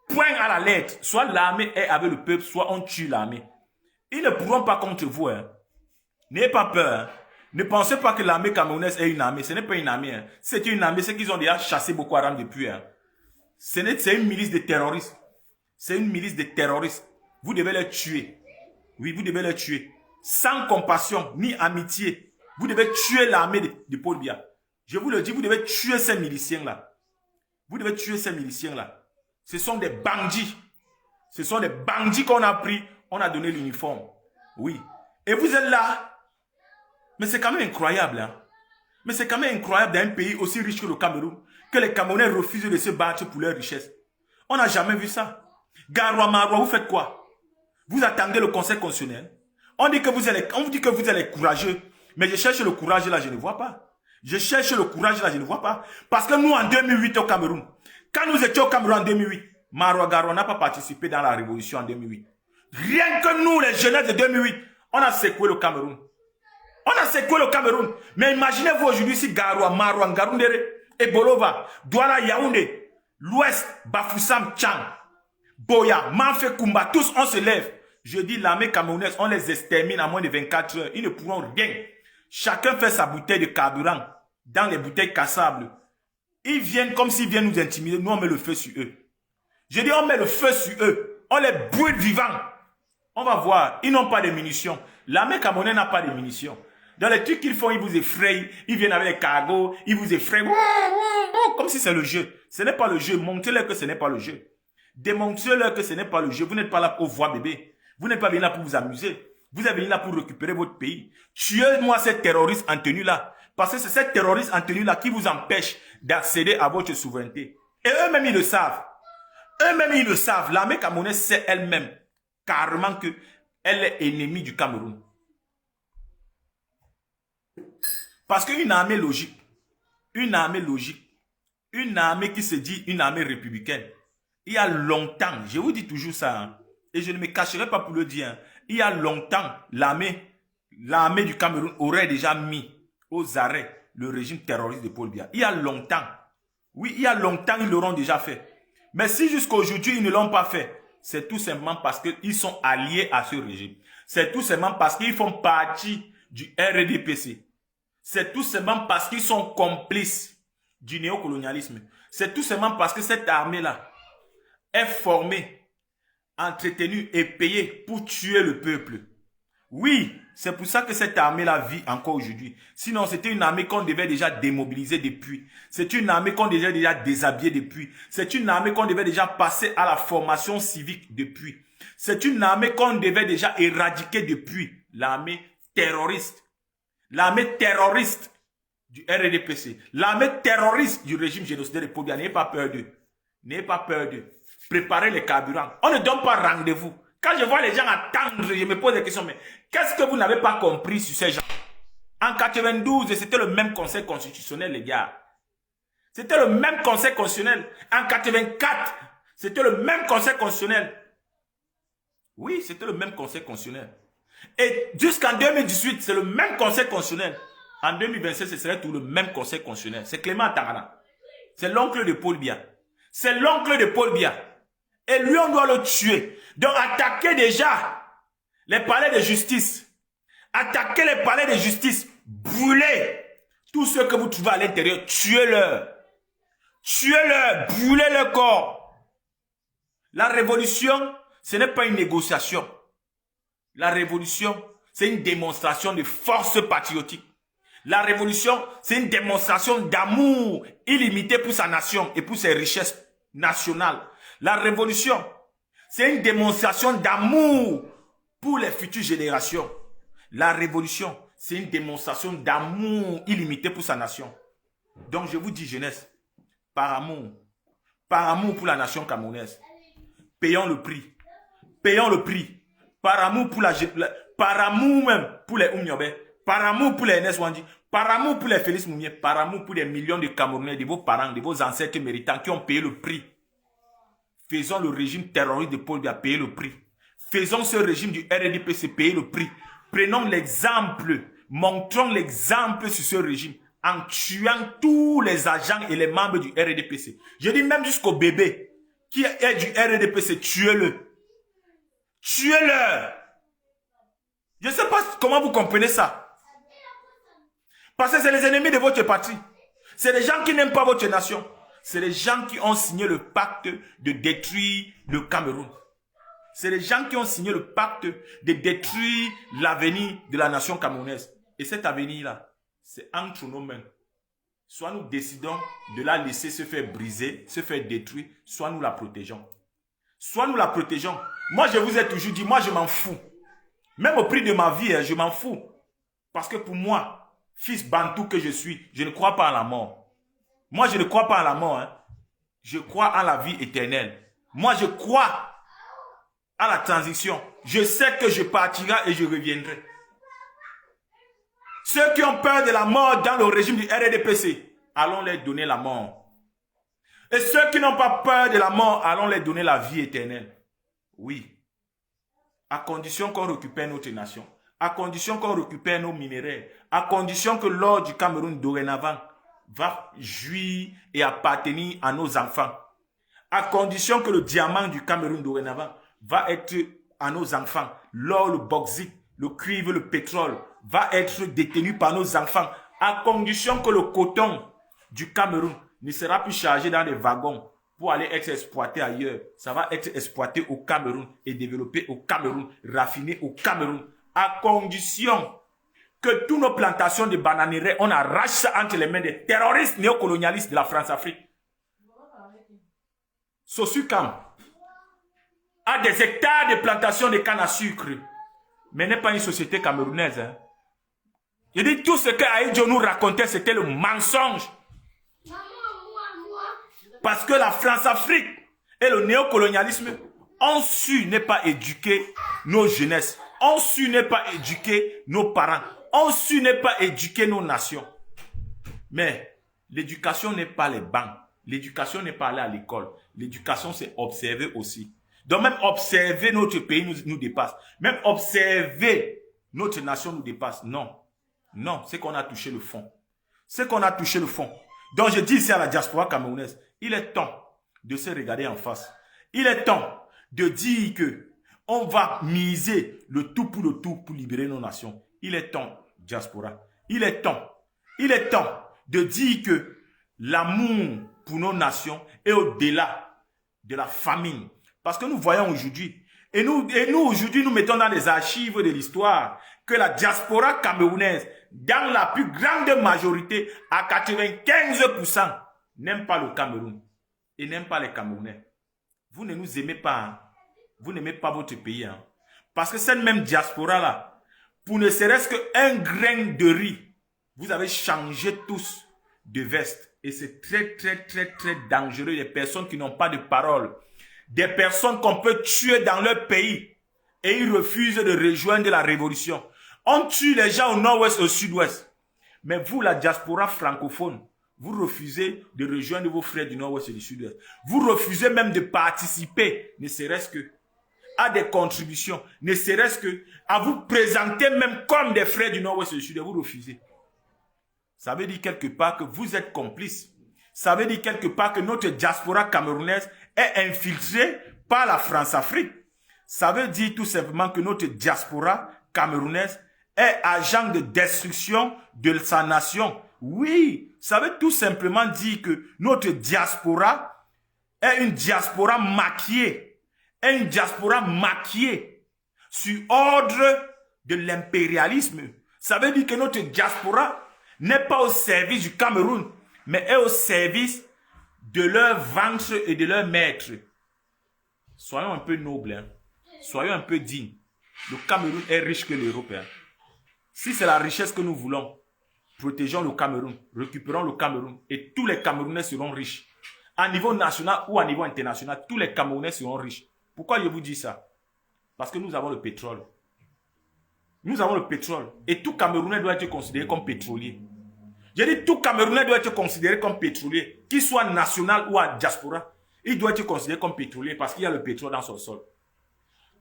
Point à la lettre. Soit l'armée est avec le peuple, soit on tue l'armée. Ils ne pourront pas contre vous. Hein. N'ayez pas peur. Hein. Ne pensez pas que l'armée camerounaise est une armée. Ce n'est pas une armée. Hein. C'est une armée. C'est qu'ils ont déjà chassé Boko Haram depuis. Hein. C'est une milice de terroristes. C'est une milice de terroristes. Vous devez les tuer. Oui, vous devez les tuer. Sans compassion, ni amitié. Vous devez tuer l'armée de Paul Biya. Je vous le dis, vous devez tuer ces miliciens-là. Vous devez tuer ces miliciens-là. Ce sont des bandits. Ce sont des bandits qu'on a pris. On a donné l'uniforme. Oui. Et vous êtes là. Mais c'est quand même incroyable. Hein? Mais c'est quand même incroyable d'un pays aussi riche que le Cameroun, que les Camerounais refusent de se battre pour leur richesse. On n'a jamais vu ça. Garoua, Maroua, vous faites quoi? Vous attendez le Conseil constitutionnel. On dit que vous êtes courageux. Mais je cherche le courage là, je ne vois pas. Je cherche le courage là, je ne vois pas. Parce que nous, en 2008 au Cameroun, quand nous étions au Cameroun en 2008, Maroua Garoua n'a pas participé dans la révolution en 2008. Rien que nous, les jeunesses de 2008, on a secoué le Cameroun. On a secoué le Cameroun. Mais imaginez-vous aujourd'hui si Garoua, Maroua, Ngaroundéré, Ebolova, Douala, Yaoundé, l'Ouest, Bafoussam, Tchang, Boya, Manfé, Koumba, tous on se lève. Je dis l'armée camerounaise, on les extermine en moins de 24 heures. Ils ne pourront rien. Chacun fait sa bouteille de carburant dans les bouteilles cassables. Ils viennent comme s'ils viennent nous intimider. Nous, on met le feu sur eux. Je dis, on met le feu sur eux. On les brûle vivants. On va voir. Ils n'ont pas de munitions. L'armée camerounaise n'a pas de munitions. Dans les trucs qu'ils font, ils vous effrayent. Ils viennent avec les cargos. Ils vous effrayent. Comme si c'est le jeu. Ce n'est pas le jeu. Montrez-leur que ce n'est pas le jeu. Démontrez-leur que ce n'est pas le jeu. Vous n'êtes pas là pour voir bébé. Vous n'êtes pas venu là pour vous amuser. Vous êtes venu là pour récupérer votre pays. Tuez-moi ces terroristes en tenue là. Parce que c'est ces terroristes en tenue là qui vous empêchent d'accéder à votre souveraineté. Et eux-mêmes, ils le savent. Eux-mêmes, ils le savent. L'armée camerounaise sait elle-même carrément qu'elle est ennemie du Cameroun. Parce qu'une armée logique, une armée qui se dit une armée républicaine, il y a longtemps, je vous dis toujours ça, hein, et je ne me cacherai pas pour le dire, hein, il y a longtemps, l'armée du Cameroun aurait déjà mis aux arrêts le régime terroriste de Paul Biya. Il y a longtemps. Oui, il y a longtemps, ils l'auront déjà fait. Mais si jusqu'à aujourd'hui, ils ne l'ont pas fait, c'est tout simplement parce qu'ils sont alliés à ce régime. C'est tout simplement parce qu'ils font partie du RDPC. C'est tout simplement parce qu'ils sont complices du néocolonialisme. C'est tout simplement parce que cette armée-là est formée, entretenue et payée pour tuer le peuple. Oui, c'est pour ça que cette armée-là vit encore aujourd'hui. Sinon, c'était une armée qu'on devait déjà démobiliser depuis. C'est une armée qu'on devait déjà déshabiller depuis. C'est une armée qu'on devait déjà passer à la formation civique depuis. C'est une armée qu'on devait déjà éradiquer depuis. L'armée terroriste. L'armée terroriste du RDPC. L'armée terroriste du régime génocidaire de Paul Biya. N'ayez pas peur d'eux. N'ayez pas peur d'eux. Préparez les carburants. On ne donne pas rendez-vous. Quand je vois les gens attendre, je me pose des questions. Mais qu'est-ce que vous n'avez pas compris sur ces gens? En 92, c'était le même conseil constitutionnel, les gars. C'était le même conseil constitutionnel. En 84, c'était le même conseil constitutionnel. Oui, c'était le même conseil constitutionnel. Et jusqu'en 2018, c'est le même conseil constitutionnel. En 2027, ce serait tout le même conseil constitutionnel. C'est Clément Tangana. C'est l'oncle de Paul Biya. C'est l'oncle de Paul Biya. Et lui, on doit le tuer. Donc, attaquer déjà les palais de justice. Attaquez les palais de justice. Brûlez tous ceux que vous trouvez à l'intérieur. Tuez-leur. Tuez-leur. Brûlez leur corps. La révolution, ce n'est pas une négociation. La révolution, c'est une démonstration de force patriotique. La révolution, c'est une démonstration d'amour illimité pour sa nation et pour ses richesses nationales. La révolution, c'est une démonstration d'amour pour les futures générations. La révolution, c'est une démonstration d'amour illimité pour sa nation. Donc je vous dis jeunesse, par amour pour la nation camerounaise, payons le prix. Payons le prix. Par amour pour par amour même pour les Oumniobé, par amour pour les Enes Wandi, par amour pour les Félix Moumier, par amour pour les millions de Camerounais, de vos parents, de vos ancêtres méritants qui ont payé le prix. Faisons le régime terroriste de Paul Biya payer le prix. Faisons ce régime du RDPC payer le prix. Prenons l'exemple, montrons l'exemple sur ce régime en tuant tous les agents et les membres du RDPC. Je dis même jusqu'au bébé qui est du RDPC, tuez-le. Tuez-le. Je ne sais pas comment vous comprenez ça. Parce que c'est les ennemis de votre patrie. C'est les gens qui n'aiment pas votre nation. C'est les gens qui ont signé le pacte de détruire le Cameroun. C'est les gens qui ont signé le pacte de détruire l'avenir de la nation camerounaise. Et cet avenir-là, c'est entre nos mains. Soit nous décidons de la laisser se faire briser, se faire détruire, soit nous la protégeons. Soit nous la protégeons. Moi, je vous ai toujours dit, moi, je m'en fous. Même au prix de ma vie, je m'en fous. Parce que pour moi, fils bantou que je suis, je ne crois pas à la mort. Moi, je ne crois pas à la mort. Je crois en la vie éternelle. Moi, je crois à la transition. Je sais que je partirai et je reviendrai. Ceux qui ont peur de la mort dans le régime du RDPC, allons leur donner la mort. Et ceux qui n'ont pas peur de la mort, allons leur donner la vie éternelle. Oui. À condition qu'on récupère notre nation. À condition qu'on récupère nos minéraux. À condition que l'or du Cameroun dorénavant va jouir et appartenir à nos enfants. À condition que le diamant du Cameroun dorénavant va être à nos enfants. L'or, le bauxite, le cuivre, le pétrole va être détenu par nos enfants. À condition que le coton du Cameroun ne sera plus chargé dans des wagons pour aller être exploité ailleurs. Ça va être exploité au Cameroun et développé au Cameroun, raffiné au Cameroun. À condition que toutes nos plantations de bananeraies, on arrache ça entre les mains des terroristes néocolonialistes de la France-Afrique. Sosucam a des hectares de plantations de canne à sucre, mais n'est pas une société camerounaise. Je dis tout ce que Aïdjo nous racontait, c'était le mensonge. Parce que la France-Afrique et le néocolonialisme ont su ne pas éduquer nos jeunesses, ont su ne pas éduquer nos parents, ont su ne pas éduquer nos nations. Mais l'éducation n'est pas les bancs, l'éducation n'est pas aller à l'école, l'éducation c'est observer aussi. Donc même observer notre pays nous dépasse, même observer notre nation nous dépasse. Non, non, c'est qu'on a touché le fond. C'est qu'on a touché le fond. Donc je dis ici à la diaspora camerounaise, il est temps de se regarder en face. Il est temps de dire que on va miser le tout pour libérer nos nations. Il est temps, diaspora. Il est temps de dire que l'amour pour nos nations est au-delà de la famine. Parce que nous voyons aujourd'hui, et nous aujourd'hui, nous mettons dans les archives de l'histoire que la diaspora camerounaise, dans la plus grande majorité, à 95%, n'aime pas le Cameroun et n'aime pas les Camerounais. Vous ne nous aimez pas, hein? Vous n'aimez pas votre pays. Hein? Parce que cette même diaspora-là, pour ne serait-ce qu'un grain de riz, vous avez changé tous de veste. Et c'est très, très, très, très dangereux. Des personnes qui n'ont pas de parole. Des personnes qu'on peut tuer dans leur pays. Et ils refusent de rejoindre la révolution. On tue les gens au nord-ouest, au sud-ouest. Mais vous, la diaspora francophone, vous refusez de rejoindre vos frères du nord-ouest et du sud-ouest. Vous refusez même de participer, ne serait-ce que à des contributions, ne serait-ce que à vous présenter même comme des frères du nord-ouest et du sud-ouest. Vous refusez. Ça veut dire quelque part que vous êtes complices. Ça veut dire quelque part que notre diaspora camerounaise est infiltrée par la France-Afrique. Ça veut dire tout simplement que notre diaspora camerounaise est agent de destruction de sa nation. Oui, ça veut tout simplement dire que notre diaspora est une diaspora maquillée. Est une diaspora maquillée sur ordre de l'impérialisme. Ça veut dire que notre diaspora n'est pas au service du Cameroun, mais est au service de leur ventre et de leur maître. Soyons un peu nobles, hein. Soyons un peu dignes. Le Cameroun est riche que l'Europe. Hein. Si c'est la richesse que nous voulons, protégeons le Cameroun, récupérons le Cameroun et tous les Camerounais seront riches. À niveau national ou à niveau international, tous les Camerounais seront riches. Pourquoi je vous dis ça? Parce que nous avons le pétrole. Nous avons le pétrole et tout Camerounais doit être considéré comme pétrolier. J'ai dit tout Camerounais doit être considéré comme pétrolier, qu'il soit national ou en diaspora. Il doit être considéré comme pétrolier parce qu'il y a le pétrole dans son sol.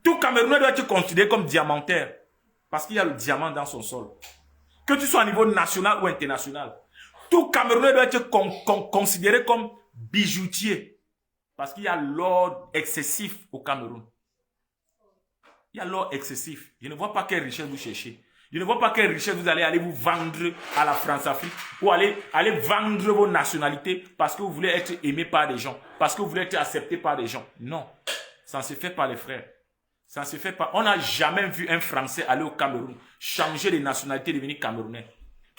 Tout Camerounais doit être considéré comme diamantaire parce qu'il y a le diamant dans son sol. Que tu sois au niveau national ou international. Tout Camerounais doit être considéré comme bijoutier parce qu'il y a l'or excessif au Cameroun. Il y a l'or excessif. Je ne vois pas quelle richesse vous cherchez. Je ne vois pas quelle richesse vous allez vous vendre à la France-Afrique ou aller vendre vos nationalités parce que vous voulez être aimé par des gens, parce que vous voulez être accepté par des gens. Non, ça ne se fait pas les frères. Ça ne se fait pas. On n'a jamais vu un Français aller au Cameroun, changer de nationalité, devenir Camerounais.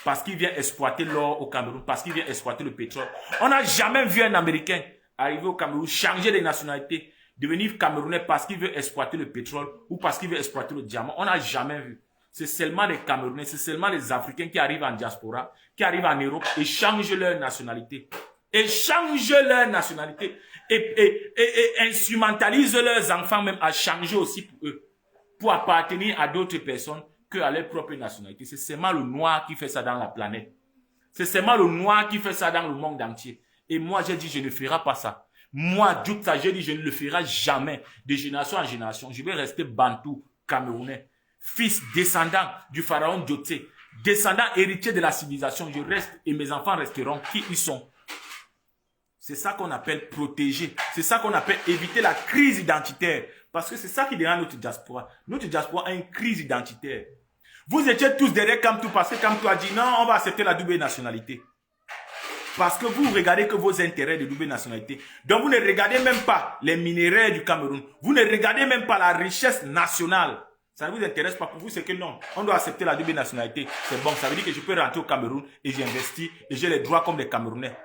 Parce qu'il vient exploiter l'or au Cameroun, parce qu'il vient exploiter le pétrole. On n'a jamais vu un Américain arriver au Cameroun, changer de nationalité, devenir Camerounais parce qu'il veut exploiter le pétrole ou parce qu'il veut exploiter le diamant. On n'a jamais vu. C'est seulement les Camerounais, c'est seulement les Africains qui arrivent en diaspora, qui arrivent en Europe et changent leur nationalité. Et changent leur nationalité. Et instrumentalisent leurs enfants même à changer aussi pour eux. Pour appartenir à d'autres personnes qu'à leur propre nationalité. C'est seulement le noir qui fait ça dans la planète. C'est seulement le noir qui fait ça dans le monde entier. Et moi, j'ai dit, je ne ferai pas ça. Moi, tout ça, j'ai dit, je ne le ferai jamais. De génération en génération, je vais rester bantou, camerounais. Fils, descendant du pharaon Djoté. Descendant, héritier de la civilisation. Je reste et mes enfants resteront qui ils sont. C'est ça qu'on appelle protéger. C'est ça qu'on appelle éviter la crise identitaire. Parce que c'est ça qui dérange notre diaspora. Notre diaspora a une crise identitaire. Vous étiez tous derrière Kamtou parce que Kamtou a dit non, on va accepter la double nationalité. Parce que vous regardez que vos intérêts de double nationalité. Donc vous ne regardez même pas les minéraux du Cameroun. Vous ne regardez même pas la richesse nationale. Ça ne vous intéresse pas. Pour vous, c'est que non, on doit accepter la double nationalité. C'est bon, ça veut dire que je peux rentrer au Cameroun et j'investis et j'ai les droits comme les Camerounais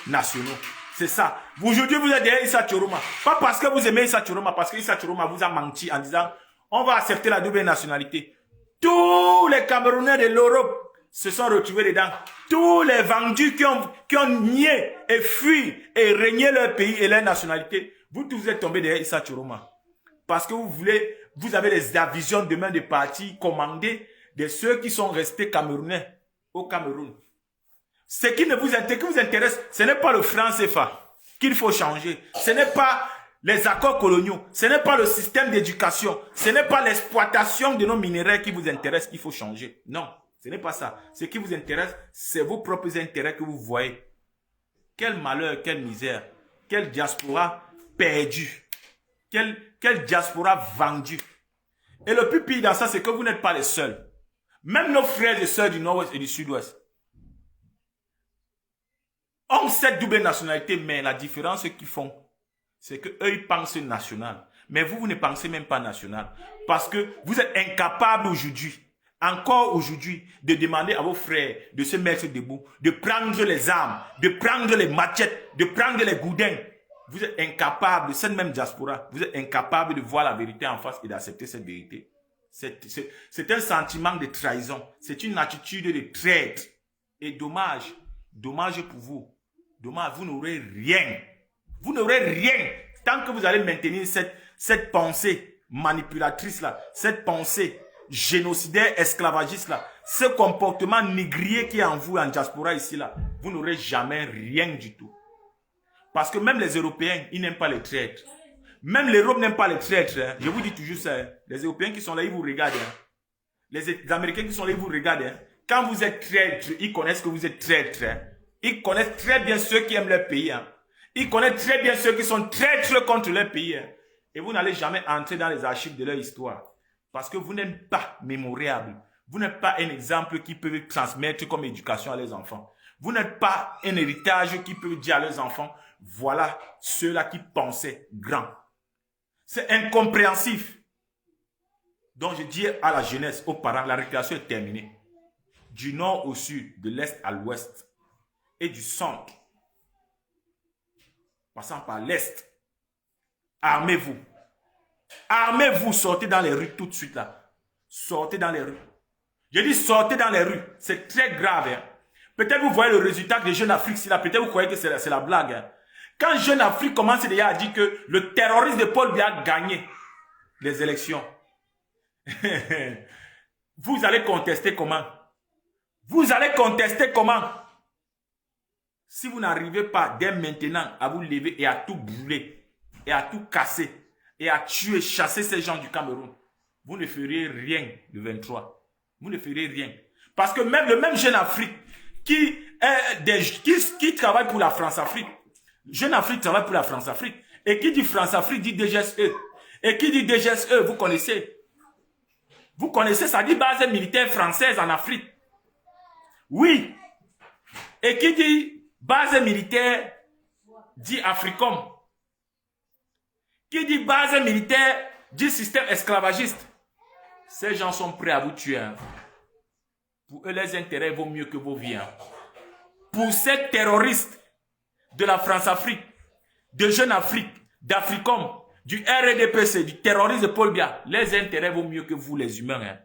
nationaux. C'est ça. Aujourd'hui, vous êtes derrière Issa Tchoroma. Pas parce que vous aimez Issa Tchoroma, parce que Issa Tchoroma vous a menti en disant on va accepter la double nationalité. Tous les Camerounais de l'Europe se sont retrouvés dedans. Tous les vendus qui ont nié et fui et régné leur pays et leur nationalité, vous tous êtes tombés derrière Issa Tchoroma. Parce que vous avez la vision demain de partis commandés de ceux qui sont restés Camerounais au Cameroun. Ce qui vous intéresse, ce n'est pas le franc CFA qu'il faut changer. Ce n'est pas les accords coloniaux. Ce n'est pas le système d'éducation. Ce n'est pas l'exploitation de nos minéraux qui vous intéresse qu'il faut changer. Non, ce n'est pas ça. Ce qui vous intéresse, c'est vos propres intérêts que vous voyez. Quel malheur, quelle misère. Quelle diaspora perdue. Quelle diaspora vendue. Et le plus pire dans ça, c'est que vous n'êtes pas les seuls. Même nos frères et sœurs du Nord-Ouest et du Sud-Ouest ont cette double nationalité, mais la différence qu'ils font, c'est qu'eux, ils pensent national. Mais vous ne pensez même pas national. Parce que vous êtes incapables aujourd'hui, encore aujourd'hui, de demander à vos frères de se mettre debout, de prendre les armes, de prendre les machettes, de prendre les goudins. Vous êtes incapables, de cette même diaspora, vous êtes incapables de voir la vérité en face et d'accepter cette vérité. C'est un sentiment de trahison. C'est une attitude de traître. Et dommage pour vous. Dommage, vous n'aurez rien. Vous n'aurez rien tant que vous allez maintenir cette pensée manipulatrice-là, cette pensée génocidaire, esclavagiste-là, ce comportement négrier qui est en vous, en diaspora ici-là. Vous n'aurez jamais rien du tout. Parce que même les Européens, ils n'aiment pas les traîtres. Même l'Europe n'aime pas les traîtres. Hein. Je vous dis toujours ça. Hein. Les Européens qui sont là, ils vous regardent. Hein. Les Américains qui sont là, ils vous regardent. Hein. Quand vous êtes traître, ils connaissent que vous êtes traître. Hein. Ils connaissent très bien ceux qui aiment leur pays. Hein. Ils connaissent très bien ceux qui sont traîtres contre leur pays. Hein. Et vous n'allez jamais entrer dans les archives de leur histoire. Parce que vous n'êtes pas mémorable. Vous n'êtes pas un exemple qui peut transmettre comme éducation à leurs enfants. Vous n'êtes pas un héritage qui peut dire à leurs enfants, voilà ceux-là qui pensaient grand. C'est incompréhensif. Donc je dis à la jeunesse, aux parents, la récréation est terminée. Du nord au sud, de l'est à l'ouest et du centre, passant par l'est, armez-vous. Armez-vous, sortez dans les rues tout de suite là. Sortez dans les rues. Je dis sortez dans les rues. C'est très grave. Hein. Peut-être vous voyez le résultat de Jeune Afrique. Peut-être vous croyez que c'est la blague. Hein. Quand Jeune Afrique commence déjà à dire que le terroriste de Paul Biya a gagné les élections. Vous allez contester comment? Vous allez contester comment? Si vous n'arrivez pas dès maintenant à vous lever et à tout brûler, et à tout casser, et à tuer, chasser ces gens du Cameroun, vous ne ferez rien le 23. Vous ne ferez rien. Parce que même le même Jeune Afrique qui travaille pour la France-Afrique, Jeune Afrique travaille pour la France-Afrique, et qui dit France-Afrique dit DGSE. Et qui dit DGSE, vous connaissez? Vous connaissez, ça dit base militaire française en Afrique. Oui. Et qui dit base militaire dit Africom. Qui dit base militaire dit système esclavagiste. Ces gens sont prêts à vous tuer. Hein. Pour eux, les intérêts vaut mieux que vos vies. Hein. Pour ces terroristes de la France-Afrique, de Jeune Afrique, d'Africom, du RDPC, du terroriste de Paul Biya, les intérêts vaut mieux que vous les humains. Hein.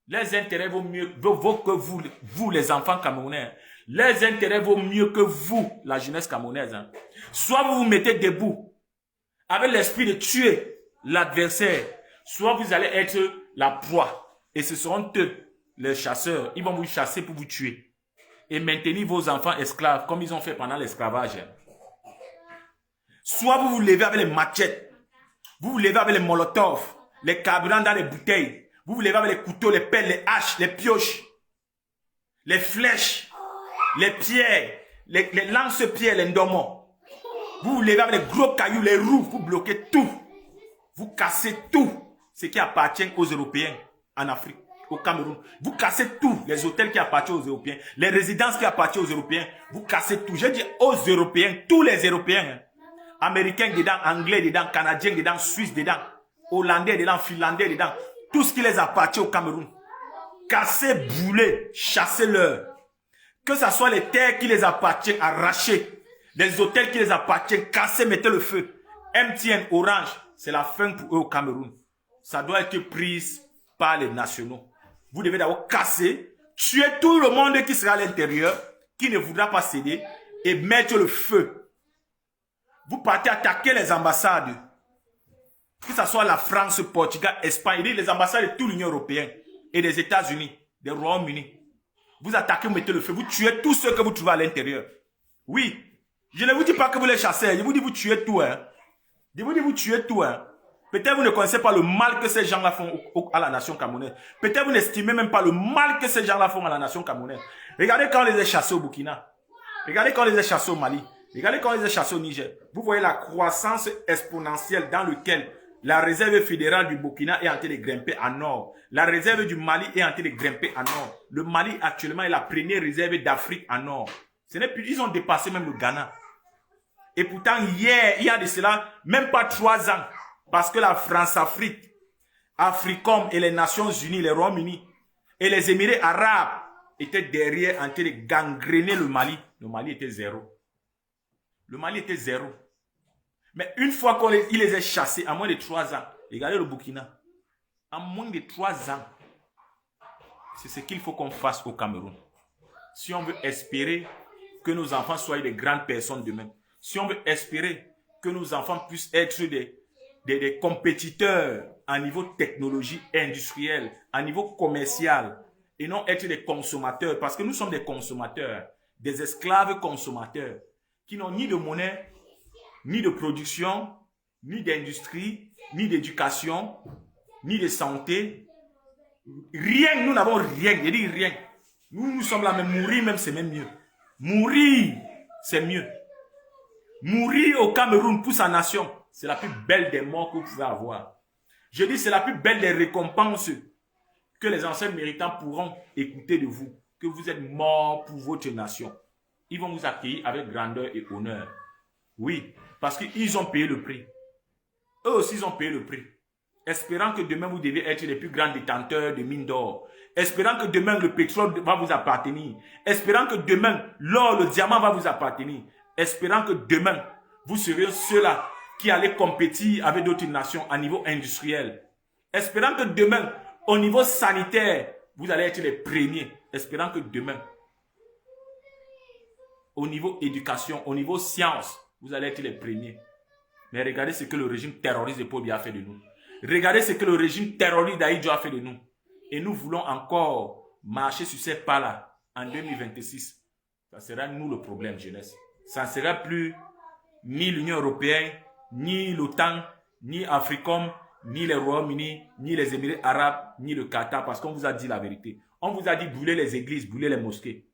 Les intérêts vaut que vous les enfants camerounais. Hein. Les intérêts vaut mieux que vous, la jeunesse camerounaise. Hein. Soit vous vous mettez debout avec l'esprit de tuer l'adversaire, soit vous allez être la proie. Et ce seront eux, les chasseurs. Ils vont vous chasser pour vous tuer. Et maintenir vos enfants esclaves, comme ils ont fait pendant l'esclavage. Soit vous vous levez avec les machettes, vous vous levez avec les molotovs, les carburants dans les bouteilles, vous vous levez avec les couteaux, les pelles, les haches, les pioches, les flèches, les pierres, les lance-pierres, les ndomos. Vous vous levez avec les gros cailloux, les roues, vous bloquez tout. Vous cassez tout ce qui appartient aux Européens en Afrique, au Cameroun. Vous cassez tout, les hôtels qui appartiennent aux Européens, les résidences qui appartiennent aux Européens. Vous cassez tout. Je dis aux Européens, tous les Européens. Hein. Américains dedans, Anglais dedans, Canadiens dedans, Suisses dedans, Hollandais dedans, Finlandais dedans. Tout ce qui les appartient au Cameroun. Cassez, brûlez, chassez-leur. Que ce soit les terres qui les appartiennent, arrachez. Les hôtels qui les appartiennent, cassez, mettez le feu. MTN, Orange, c'est la fin pour eux au Cameroun. Ça doit être prise par les nationaux. Vous devez d'abord casser, tuer tout le monde qui sera à l'intérieur, qui ne voudra pas céder, et mettre le feu. Vous partez attaquer les ambassades, que ce soit la France, le Portugal, Espagne, les ambassades de toute l'Union européenne et des États-Unis, des Royaumes-Unis. Vous attaquez, vous mettez le feu, vous tuez tous ceux que vous trouvez à l'intérieur. Oui. Je ne vous dis pas que vous les chassez, je vous dis vous tuez tout. Hein. Je vous dis vous tuez tout. Hein. Peut-être vous ne connaissez pas le mal que ces gens-là font à la nation camerounaise. Peut-être vous n'estimez même pas le mal que ces gens-là font à la nation camerounaise. Regardez quand on les a chassés au Burkina. Regardez quand on les a chassés au Mali. Regardez quand on les a chassés au Niger. Vous voyez la croissance exponentielle dans laquelle la réserve fédérale du Burkina est en train de grimper en nord. La réserve du Mali est en train de grimper en nord. Le Mali actuellement est la première réserve d'Afrique en nord. Ce n'est plus, ils ont dépassé même le Ghana. Et pourtant, hier, il y a de cela, même pas 3 ans, parce que la France-Afrique, Africom et les Nations Unies, les Royaumes-Unis et les Émirats arabes étaient derrière en train de gangréner le Mali. Le Mali était zéro. Le Mali était zéro. Mais une fois qu'il les a chassés, à moins de 3 ans, regardez le Burkina, à moins de 3 ans, c'est ce qu'il faut qu'on fasse au Cameroun. Si on veut espérer que nos enfants soient des grandes personnes demain, si on veut espérer que nos enfants puissent être des compétiteurs à niveau technologie industrielle, à niveau commercial, et non être des consommateurs, parce que nous sommes des consommateurs, des esclaves consommateurs, qui n'ont ni de monnaie, ni de production, ni d'industrie, ni d'éducation, ni de santé. Rien, nous n'avons rien, je dis rien. Nous sommes là, mais mourir même, c'est même mieux. Mourir, c'est mieux. Mourir au Cameroun pour sa nation, c'est la plus belle des morts que vous pouvez avoir. Je dis, c'est la plus belle des récompenses que les anciens méritants pourront écouter de vous. Que vous êtes morts pour votre nation. Ils vont vous accueillir avec grandeur et honneur. Oui, parce qu'ils ont payé le prix. Eux aussi, ils ont payé le prix. Espérant que demain, vous devez être les plus grands détenteurs de mines d'or. Espérant que demain, le pétrole va vous appartenir. Espérant que demain, l'or, le diamant va vous appartenir. Espérant que demain, vous serez ceux-là qui allez compétir avec d'autres nations à niveau industriel. Espérant que demain, au niveau sanitaire, vous allez être les premiers. Espérant que demain, au niveau éducation, au niveau science, vous allez être les premiers. Mais regardez ce que le régime terroriste de Paul Biya a fait de nous. Regardez ce que le régime terroriste d'Aïdjo a fait de nous. Et nous voulons encore marcher sur ces pas-là en 2026. Ça sera nous le problème, jeunesse. Ça ne sera plus ni l'Union européenne, ni l'OTAN, ni Africom, ni les Royaumes-Unis, ni les Émirats arabes, ni le Qatar, parce qu'on vous a dit la vérité. On vous a dit brûler les églises, brûler les mosquées.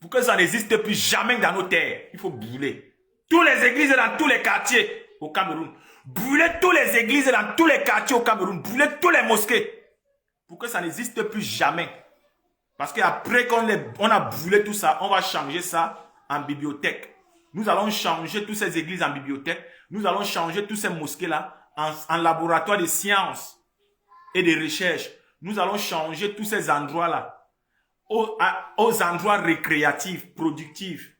Pour que ça n'existe plus jamais dans nos terres, il faut brûler. Toutes les églises dans tous les quartiers au Cameroun. Brûler toutes les églises dans tous les quartiers au Cameroun. Brûler toutes les mosquées. Pour que ça n'existe plus jamais. Parce qu'après qu'on a brûlé tout ça, on va changer ça en bibliothèque. Nous allons changer toutes ces églises en bibliothèque. Nous allons changer toutes ces mosquées-là en laboratoire de sciences et de recherche. Nous allons changer tous ces endroits-là aux endroits récréatifs, productifs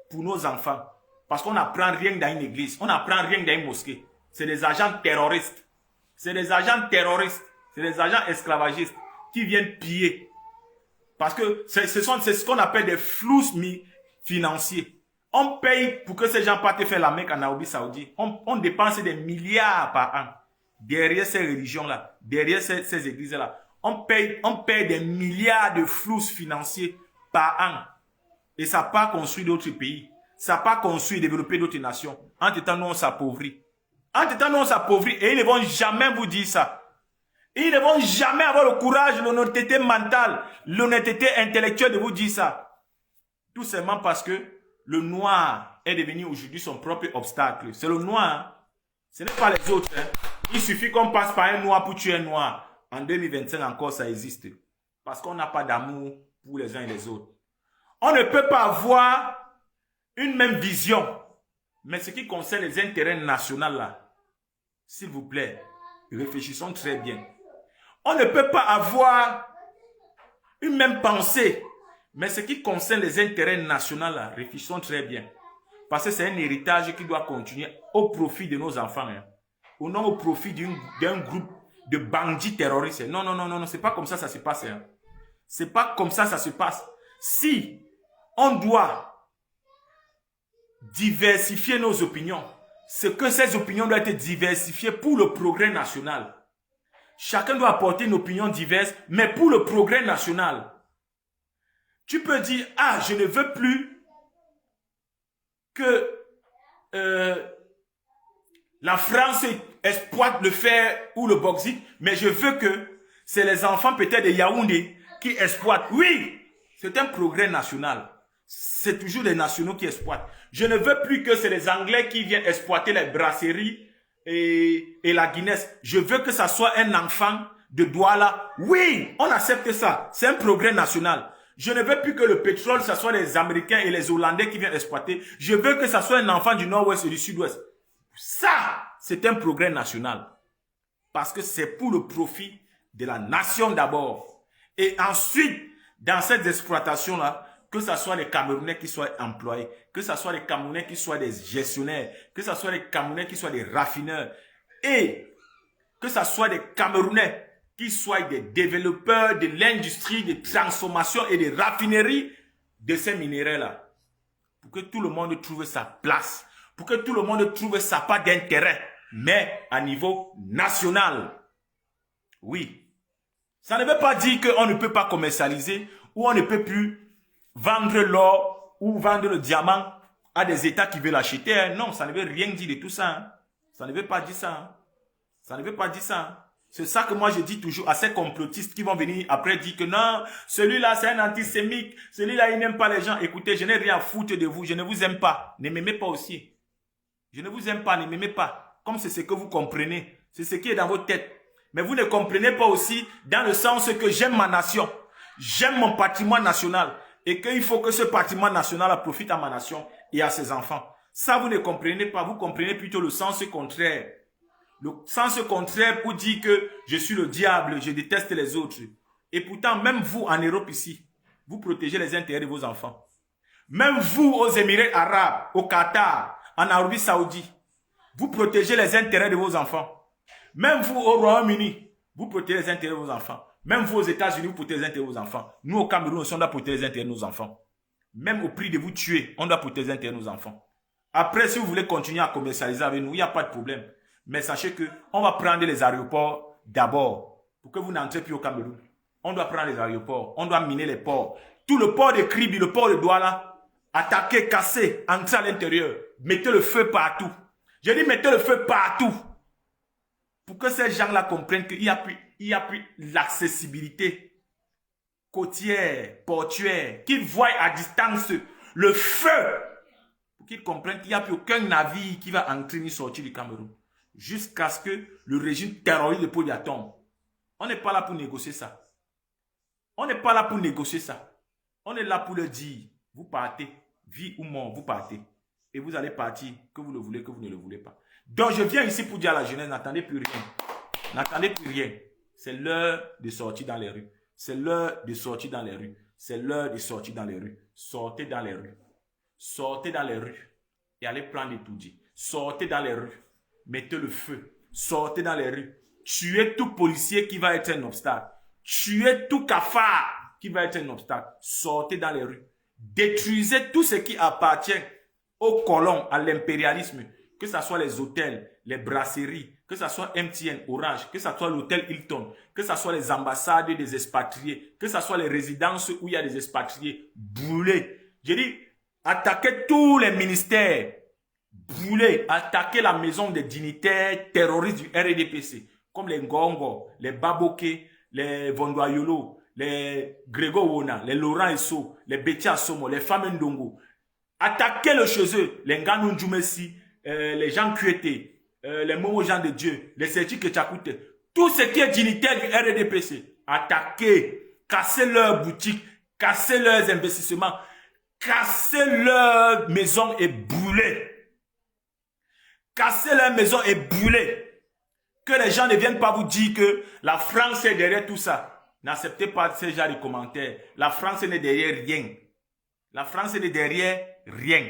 pour nos enfants. Parce qu'on n'apprend rien dans une église. On n'apprend rien dans une mosquée. C'est des agents terroristes. C'est des agents terroristes. C'est des agents esclavagistes qui viennent piller. Parce que c'est ce qu'on appelle des flous financiers. On paye pour que ces gens partent faire la Mecque en Arabie Saoudite. On dépense des milliards par an derrière ces religions-là, derrière ces églises-là. On paye des milliards de flous financiers par an. Et ça n'a pas construit d'autres pays. Ça n'a pas construit et développé d'autres nations. Entre-temps, nous, on s'appauvrit. Entre-temps, nous, on s'appauvrit. Et ils ne vont jamais vous dire ça. Ils ne vont jamais avoir le courage, l'honnêteté mentale, l'honnêteté intellectuelle de vous dire ça. Tout simplement parce que le noir est devenu aujourd'hui son propre obstacle. C'est le noir. Ce n'est pas les autres. Il suffit qu'on passe par un noir pour tuer un noir. En 2025 encore, ça existe. Parce qu'on n'a pas d'amour pour les uns et les autres. On ne peut pas avoir une même vision. Mais ce qui concerne les intérêts nationaux là, s'il vous plaît, réfléchissons très bien. On ne peut pas avoir une même pensée. Mais ce qui concerne les intérêts nationaux là, réfléchissons très bien. Parce que c'est un héritage qui doit continuer au profit de nos enfants. Ou non au profit d'un groupe de bandits terroristes. Non, non, non, non, non, c'est pas comme ça se passe. C'est pas comme ça se passe. Si on doit diversifier nos opinions, c'est que ces opinions doivent être diversifiées pour le progrès national. Chacun doit apporter une opinion diverse, mais pour le progrès national. Tu peux dire, ah, je ne veux plus que la France exploite le fer ou le bauxite, mais je veux que c'est les enfants peut-être de Yaoundé qui exploitent. Oui, c'est un progrès national. C'est toujours les nationaux qui exploitent. Je ne veux plus que c'est les Anglais qui viennent exploiter les brasseries et la Guinness. Je veux que ça soit un enfant de Douala. Oui, on accepte ça. C'est un progrès national. Je ne veux plus que le pétrole, ça soit les Américains et les Hollandais qui viennent exploiter. Je veux que ça soit un enfant du Nord-Ouest et du Sud-Ouest. Ça, c'est un progrès national. Parce que c'est pour le profit de la nation d'abord. Et ensuite, dans cette exploitation-là, que ce soit les Camerounais qui soient employés, que ce soit les Camerounais qui soient des gestionnaires, que ce soit les Camerounais qui soient des raffineurs, et que ce soit des Camerounais qui soient des développeurs de l'industrie de transformation et de raffinerie de ces minéraux-là. Pour que tout le monde trouve sa place, pour que tout le monde trouve sa part d'intérêt, mais à niveau national. Oui. Ça ne veut pas dire qu'on ne peut pas commercialiser ou on ne peut plus vendre l'or ou vendre le diamant à des États qui veulent acheter. Non, ça ne veut rien dire de tout ça. Ça ne veut pas dire ça. Ça ne veut pas dire ça. C'est ça que moi je dis toujours à ces complotistes qui vont venir après dire que non, celui-là c'est un antisémite, celui-là il n'aime pas les gens. Écoutez, je n'ai rien à foutre de vous, je ne vous aime pas, ne m'aimez pas aussi. Je ne vous aime pas, ne m'aimez pas. Comme c'est ce que vous comprenez, c'est ce qui est dans votre tête. Mais vous ne comprenez pas aussi dans le sens que j'aime ma nation, j'aime mon patrimoine national et qu'il faut que ce patrimoine national profite à ma nation et à ses enfants. Ça vous ne comprenez pas, vous comprenez plutôt le sens contraire. Le sens contraire pour dire que je suis le diable, je déteste les autres. Et pourtant, même vous en Europe ici, vous protégez les intérêts de vos enfants. Même vous aux Émirats arabes, au Qatar, en Arabie Saoudite, vous protégez les intérêts de vos enfants. Même vous au Royaume-Uni, vous protégez les intérêts de vos enfants. Même vous aux États-Unis, vous protégez les intérêts de vos enfants. Nous au Cameroun aussi, on doit protéger les intérêts de nos enfants. Même au prix de vous tuer, on doit protéger les intérêts de nos enfants. Après, si vous voulez continuer à commercialiser avec nous, il n'y a pas de problème. Mais sachez que on va prendre les aéroports d'abord pour que vous n'entrez plus au Cameroun. On doit prendre les aéroports, on doit miner les ports. Tout le port de Kribi, le port de Douala, attaquer, casser, entrer à l'intérieur. Mettez le feu partout. J'ai dit mettez le feu partout. Pour que ces gens-là comprennent qu'il n'y a plus l'accessibilité côtière, portuaire, qu'ils voient à distance le feu. Pour qu'ils comprennent qu'il n'y a plus aucun navire qui va entrer ni sortir du Cameroun. Jusqu'à ce que le régime terroriste de Polia tombe. On n'est pas là pour négocier ça. On n'est pas là pour négocier ça. On est là pour le dire. Vous partez, vie ou mort, vous partez. Et vous allez partir, que vous le voulez, que vous ne le voulez pas. Donc je viens ici pour dire à la jeunesse, n'attendez plus rien. N'attendez plus rien. C'est l'heure de sortir dans les rues. C'est l'heure de sortir dans les rues. C'est l'heure de sortir dans les rues. Sortez dans les rues. Sortez dans les rues. Et allez prendre les tout-dits. Sortez dans les rues. Mettez le feu. Sortez dans les rues. Tuez tout policier qui va être un obstacle. Tuez tout cafard qui va être un obstacle. Sortez dans les rues. Détruisez tout ce qui appartient aux colons, à l'impérialisme. Que ce soit les hôtels, les brasseries, que ce soit MTN, Orange, que ce soit l'hôtel Hilton, que ce soit les ambassades des expatriés, que ce soit les résidences où il y a des expatriés. Brûlez. J'ai dit, attaquez tous les ministères. Brûler, attaquer la maison des dignitaires terroristes du RDPC, comme les Ngongo, les Baboke, les Vondoyolo, les Grégo Wona, les Laurent Esso, les Betia Somo, les Femmes Ndongo. Attaquez le chez eux, les Nganou Djoumessi, les gens Kuete, les Momo gens de Dieu, les Sergi Ketchakoute, tout ce qui est dignitaire du RDPC. Attaquez, cassez leurs boutiques, cassez leurs investissements, cassez leurs maisons et brûlez. Cassez leur maison et brûlez. Que les gens ne viennent pas vous dire que la France est derrière tout ça. N'acceptez pas ces genres de commentaires. La France n'est derrière rien. La France n'est derrière rien.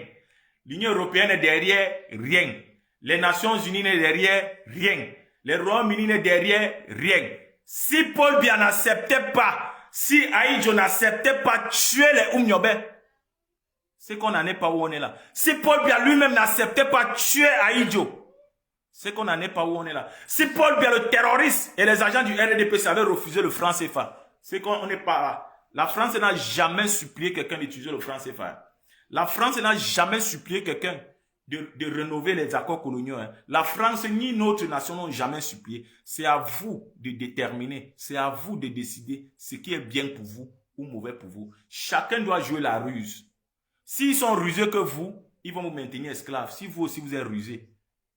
L'Union européenne est derrière rien. Les Nations unies n'est derrière rien. Les Royaumes-Unis n'est derrière rien. Si Paul Biya n'acceptait pas, si Aïdjo n'acceptait pas tuer les Oumniobé, c'est qu'on n'en est pas où on est là. Si Paul Biya lui-même n'acceptait pas tuer Aïdjo, c'est qu'on n'en est pas où on est là. Si Paul Biya, le terroriste, et les agents du RDPC avaient refusé le franc CFA, c'est qu'on n'est pas là. La France n'a jamais supplié quelqu'un d'utiliser le franc CFA. La France n'a jamais supplié quelqu'un de rénover les accords coloniaux. La France ni notre nation n'ont jamais supplié. C'est à vous de déterminer, c'est à vous de décider ce qui est bien pour vous ou mauvais pour vous. Chacun doit jouer la ruse. S'ils sont rusés que vous, ils vont vous maintenir esclaves. Si vous aussi vous êtes rusés,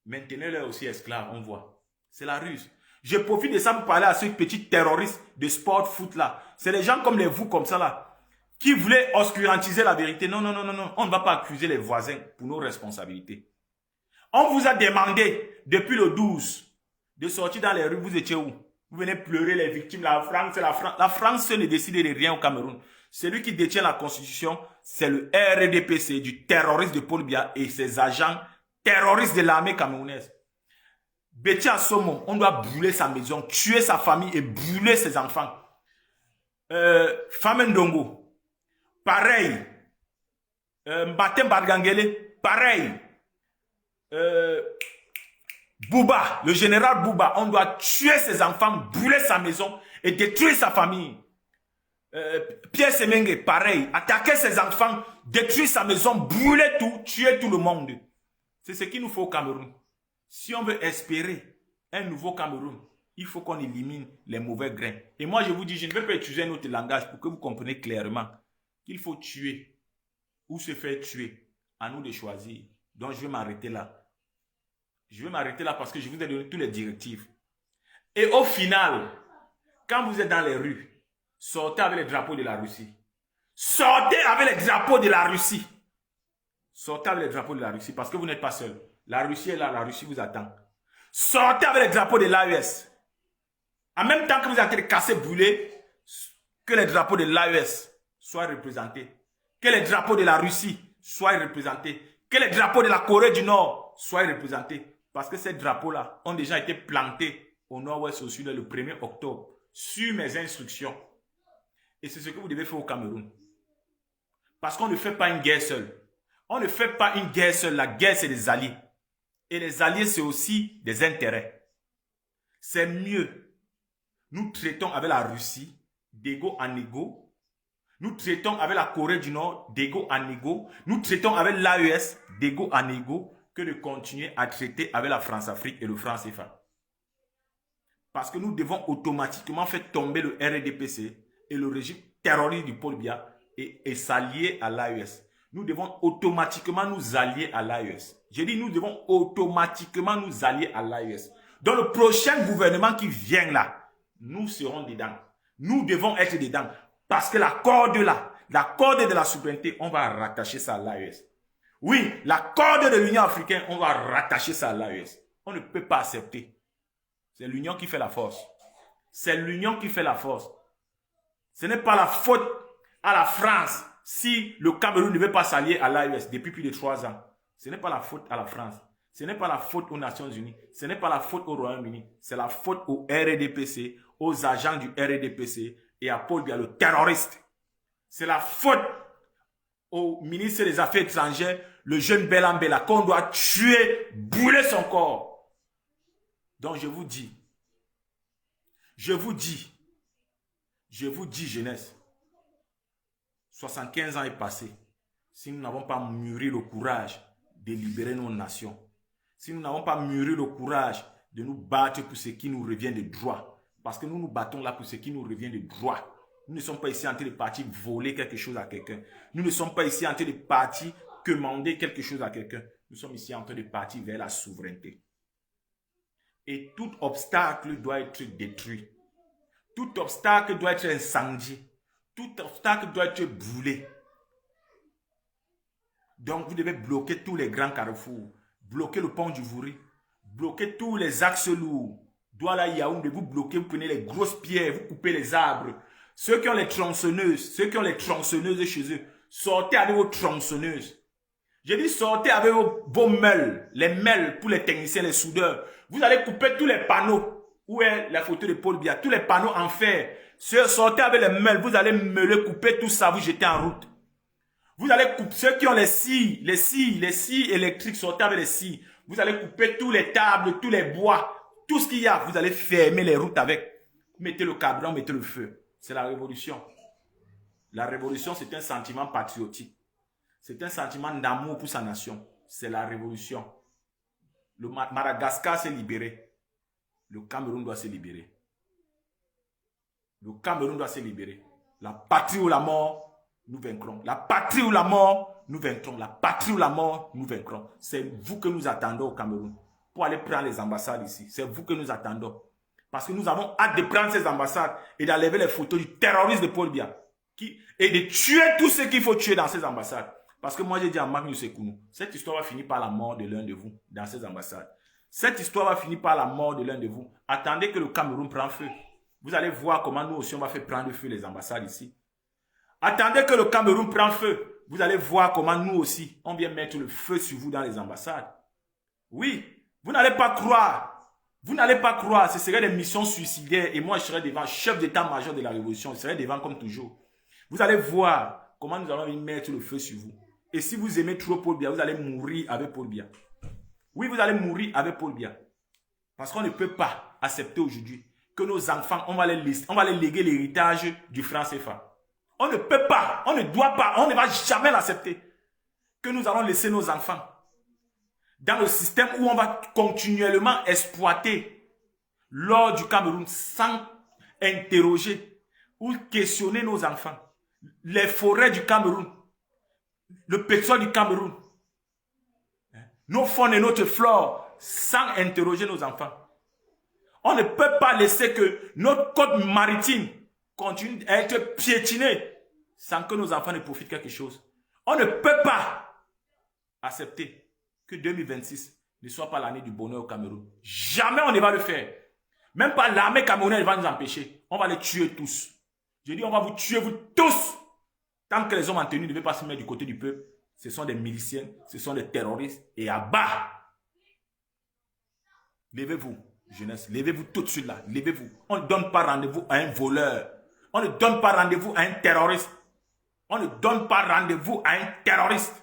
maintenez-les aussi esclaves, on voit. C'est la ruse. Je profite de ça pour parler à ceux petits terroristes de sport foot là. C'est les gens comme les vous comme ça là, qui voulaient obscurantiser la vérité. Non, non, non, non, non. On ne va pas accuser les voisins pour nos responsabilités. On vous a demandé depuis le 12 de sortir dans les rues. Vous étiez où? Vous venez pleurer les victimes. La France, c'est la France. La France ne décide de rien au Cameroun. Celui qui détient la constitution, c'est le RDPC du terroriste de Paul Biya et ses agents terroristes de l'armée camerounaise. Betia Somo, on doit brûler sa maison, tuer sa famille et brûler ses enfants. Femme Ndongo, pareil. Mbatem Bargangele, pareil. Bouba, le général Bouba, on doit tuer ses enfants, brûler sa maison et détruire sa famille. Pierre Semenge, pareil. Attaquer ses enfants, détruire sa maison, brûler tout, tuer tout le monde. C'est ce qu'il nous faut au Cameroun. Si on veut espérer un nouveau Cameroun, Il faut qu'on élimine les mauvais grains. Et moi, je vous dis, je ne vais pas utiliser un autre langage pour que vous compreniez clairement qu'il faut tuer ou se faire tuer. À nous de choisir. Donc, je vais m'arrêter là. Je vais m'arrêter là parce que je vous ai donné toutes les directives. Et au final, quand vous êtes dans les rues, sortez avec les drapeaux de la Russie. Sortez avec les drapeaux de la Russie. Sortez avec les drapeaux de la Russie parce que vous n'êtes pas seul. La Russie est là, la Russie vous attend. Sortez avec les drapeaux de l'AES. En même temps que vous êtes en train de casser, brûler, que les drapeaux de l'AES soient représentés. Que les drapeaux de la Russie soient représentés. Que les drapeaux de la Corée du Nord soient représentés. Parce que ces drapeaux-là ont déjà été plantés au nord-ouest au sud le 1er octobre sur mes instructions. Et c'est ce que vous devez faire au Cameroun. Parce qu'on ne fait pas une guerre seule. On ne fait pas une guerre seule. La guerre, c'est des alliés. Et les alliés, c'est aussi des intérêts. C'est mieux. Nous traitons avec la Russie d'égo en égo. Nous traitons avec la Corée du Nord d'égo en égo. Nous traitons avec l'AES d'égo en égo que de continuer à traiter avec la France-Afrique et le franc CFA. Parce que nous devons automatiquement faire tomber le RDPC et le régime terroriste du Paul Biya et s'allier à l'AES. Nous devons automatiquement nous allier à l'AES. J'ai dit nous devons automatiquement nous allier à l'AES. Dans le prochain gouvernement qui vient là, nous serons dedans. Nous devons être dedans. Parce que la corde là, la corde de la souveraineté, on va rattacher ça à l'AES. Oui, la corde de l'Union africaine, on va rattacher ça à l'AES. On ne peut pas accepter. C'est l'union qui fait la force. C'est l'union qui fait la force. Ce n'est pas la faute à la France si le Cameroun ne veut pas s'allier à l'AES depuis plus de 3 ans. Ce n'est pas la faute à la France. Ce n'est pas la faute aux Nations Unies. Ce n'est pas la faute au Royaume-Uni. C'est la faute au RDPC, aux agents du RDPC et à Paul Biya, le terroriste. C'est la faute au ministre des Affaires étrangères, le jeune Belambela, qu'on doit tuer, brûler son corps. Donc je vous dis, jeunesse, 75 ans est passé. Si nous n'avons pas mûri le courage de libérer nos nations, si nous n'avons pas mûri le courage de nous battre pour ce qui nous revient de droit, parce que nous nous battons là pour ce qui nous revient de droit. Nous ne sommes pas ici en train de partir voler quelque chose à quelqu'un. Nous ne sommes pas ici en train de partir commander quelque chose à quelqu'un. Nous sommes ici en train de partir vers la souveraineté. Et tout obstacle doit être détruit. Tout obstacle doit être incendié. Tout obstacle doit être brûlé. Donc vous devez bloquer tous les grands carrefours. Bloquer le pont du Vouri. Bloquer tous les axes lourds. Douala Yaoundé, vous bloquez, vous prenez les grosses pierres, vous coupez les arbres. Ceux qui ont les tronçonneuses, chez eux, sortez avec vos tronçonneuses. J'ai dit sortez avec vos meules, les meules pour les techniciens, les soudeurs. Vous allez couper tous les panneaux. Où est la photo de Paul Biya? Tous les panneaux en fer. Sortez avec les meules, vous allez meuler, couper tout ça, vous jetez en route. Vous allez couper ceux qui ont les scies électriques, sortez avec les scies. Vous allez couper tous les tables, tous les bois. Tout ce qu'il y a, vous allez fermer les routes avec. Mettez le carburant, mettez le feu. C'est la révolution. La révolution, c'est un sentiment patriotique. C'est un sentiment d'amour pour sa nation. C'est la révolution. Le Madagascar s'est libéré. Le Cameroun doit se libérer. Le Cameroun doit se libérer. La patrie ou la mort, nous vaincrons. La patrie ou la mort, nous vaincrons. La patrie ou la mort, nous vaincrons. C'est vous que nous attendons au Cameroun. Pour aller prendre les ambassades ici. C'est vous que nous attendons. Parce que nous avons hâte de prendre ces ambassades et d'enlever les photos du terroriste de Paul Biya. Et de tuer tous ceux qu'il faut tuer dans ces ambassades. Parce que moi j'ai dit à Magnus Sekounou, cette histoire va finir par la mort de l'un de vous dans ces ambassades. Cette histoire va finir par la mort de l'un de vous. Attendez que le Cameroun prenne feu. Vous allez voir comment nous aussi on va faire prendre feu les ambassades ici. Attendez que le Cameroun prenne feu. Vous allez voir comment nous aussi on vient mettre le feu sur vous dans les ambassades. Oui. Vous n'allez pas croire. Vous n'allez pas croire. Ce serait des missions suicidaires. Et moi, je serais devant, chef d'état-major de la révolution. Je serais devant comme toujours. Vous allez voir comment nous allons venir mettre le feu sur vous. Et si vous aimez trop Paul Biya, vous allez mourir avec Paul Biya. Oui, vous allez mourir avec Paul Biya. Parce qu'on ne peut pas accepter aujourd'hui que nos enfants, on va les léguer l'héritage du franc CFA. On ne peut pas, on ne doit pas, on ne va jamais l'accepter. Que nous allons laisser nos enfants dans le système où on va continuellement exploiter lors du Cameroun sans interroger ou questionner nos enfants. Les forêts du Cameroun, le pétrole du Cameroun, nos faunes et notre flore, sans interroger nos enfants. On ne peut pas laisser que notre côte maritime continue à être piétinée sans que nos enfants ne profitent quelque chose. On ne peut pas accepter que 2026 ne soit pas l'année du bonheur au Cameroun. Jamais on ne va le faire. Même pas l'armée camerounaise va nous empêcher. On va les tuer tous. Je dis on va vous tuer vous tous. Tant que les hommes en tenue ne veulent pas se mettre du côté du peuple, ce sont des miliciens, ce sont des terroristes et à bas. Levez-vous, jeunesse, levez-vous tout de suite là, levez-vous. On ne donne pas rendez-vous à un voleur. On ne donne pas rendez-vous à un terroriste. On ne donne pas rendez-vous à un terroriste.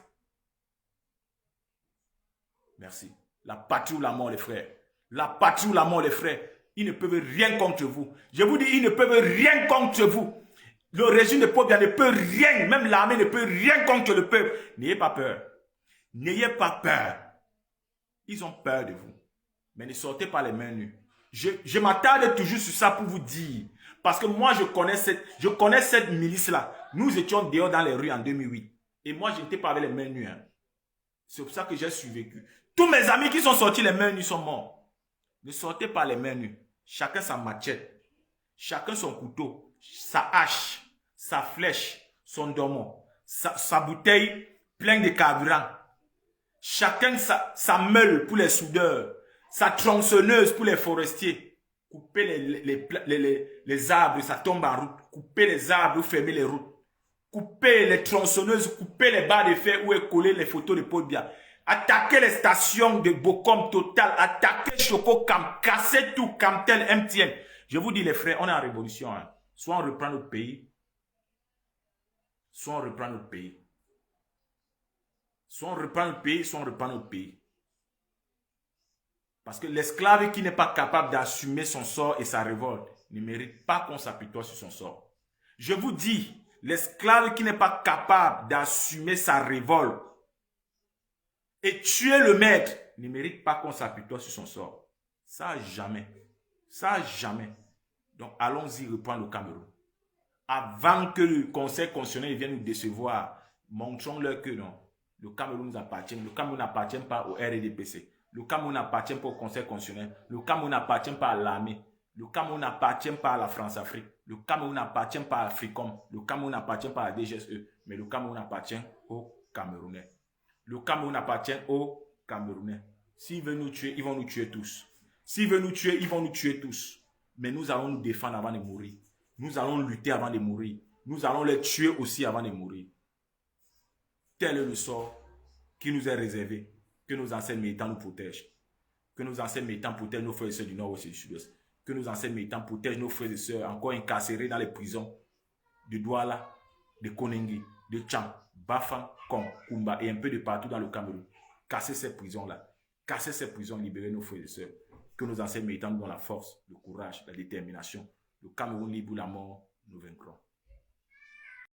Merci. La patrie ou la mort, les frères. La patrie ou la mort, les frères. Ils ne peuvent rien contre vous. Je vous dis, ils ne peuvent rien contre vous. Le régime de Paul Biya ne peut rien. Même l'armée ne peut rien contre le peuple. N'ayez pas peur. N'ayez pas peur. Ils ont peur de vous. Mais ne sortez pas les mains nues. Je m'attarde toujours sur ça pour vous dire. Parce que moi, je connais cette milice-là. Nous étions dehors dans les rues en 2008. Et moi, je n'étais pas avec les mains nues. Hein. C'est pour ça que j'ai survécu. Tous mes amis qui sont sortis les mains nues sont morts. Ne sortez pas les mains nues. Chacun sa machette. Chacun son couteau. Sa hache. Sa flèche. Son dormant. Sa bouteille pleine de carburant. Chacun sa meule pour les soudeurs. Sa tronçonneuse pour les forestiers. Coupez les arbres, ça tombe en route. Coupez les arbres, fermez les routes. Coupez les tronçonneuses, coupez les barres de fer où est collé les photos de Paul Biya. Attaquez les stations de Bocom Total. Attaquez Chococam. Cassez tout, Camtel, MTN. Je vous dis les frères, on est en révolution. Hein. Soit on reprend notre pays. Soit on reprend notre pays. Soit on reprend notre pays, soit on reprend notre pays. Parce que l'esclave qui n'est pas capable d'assumer son sort et sa révolte ne mérite pas qu'on s'apitoie sur son sort. Je vous dis, l'esclave qui n'est pas capable d'assumer sa révolte et tuer le maître ne mérite pas qu'on s'apitoie sur son sort. Ça, jamais. Ça, jamais. Donc, allons-y reprendre le Cameroun. Avant que le Conseil constitutionnel vienne nous décevoir, montrons-leur que non. Le Cameroun nous appartient. Le Cameroun n'appartient pas au RDPC. Le Cameroun n'appartient pas au Conseil constitutionnel. Le Cameroun n'appartient pas à l'armée. Le Cameroun n'appartient pas à la France-Afrique. Le Cameroun n'appartient pas à Africom. Le Cameroun n'appartient pas à la DGSE. Mais le Cameroun appartient aux Camerounais. Le Cameroun appartient aux Camerounais. S'ils veulent nous tuer, ils vont nous tuer tous. S'ils veulent nous tuer, ils vont nous tuer tous. Mais nous allons nous défendre avant de mourir. Nous allons lutter avant de mourir. Nous allons les tuer aussi avant de mourir. Tel est le sort qui nous est réservé. Que nos anciens militants nous protègent. Que nos anciens militants protègent nos frères et sœurs du Nord-Ouest et du Sud-Ouest. Que nos anciens militants protègent nos frères et sœurs encore incarcérés dans les prisons de Douala, de Konengi, de Tchang, Bafang, Kong, Kumba et un peu de partout dans le Cameroun. Casser ces prisons-là. Casser ces prisons, libérer nos frères et sœurs. Que nos anciens militants nous donnent la force, le courage, la détermination. Le Cameroun libre ou la mort, nous vaincrons.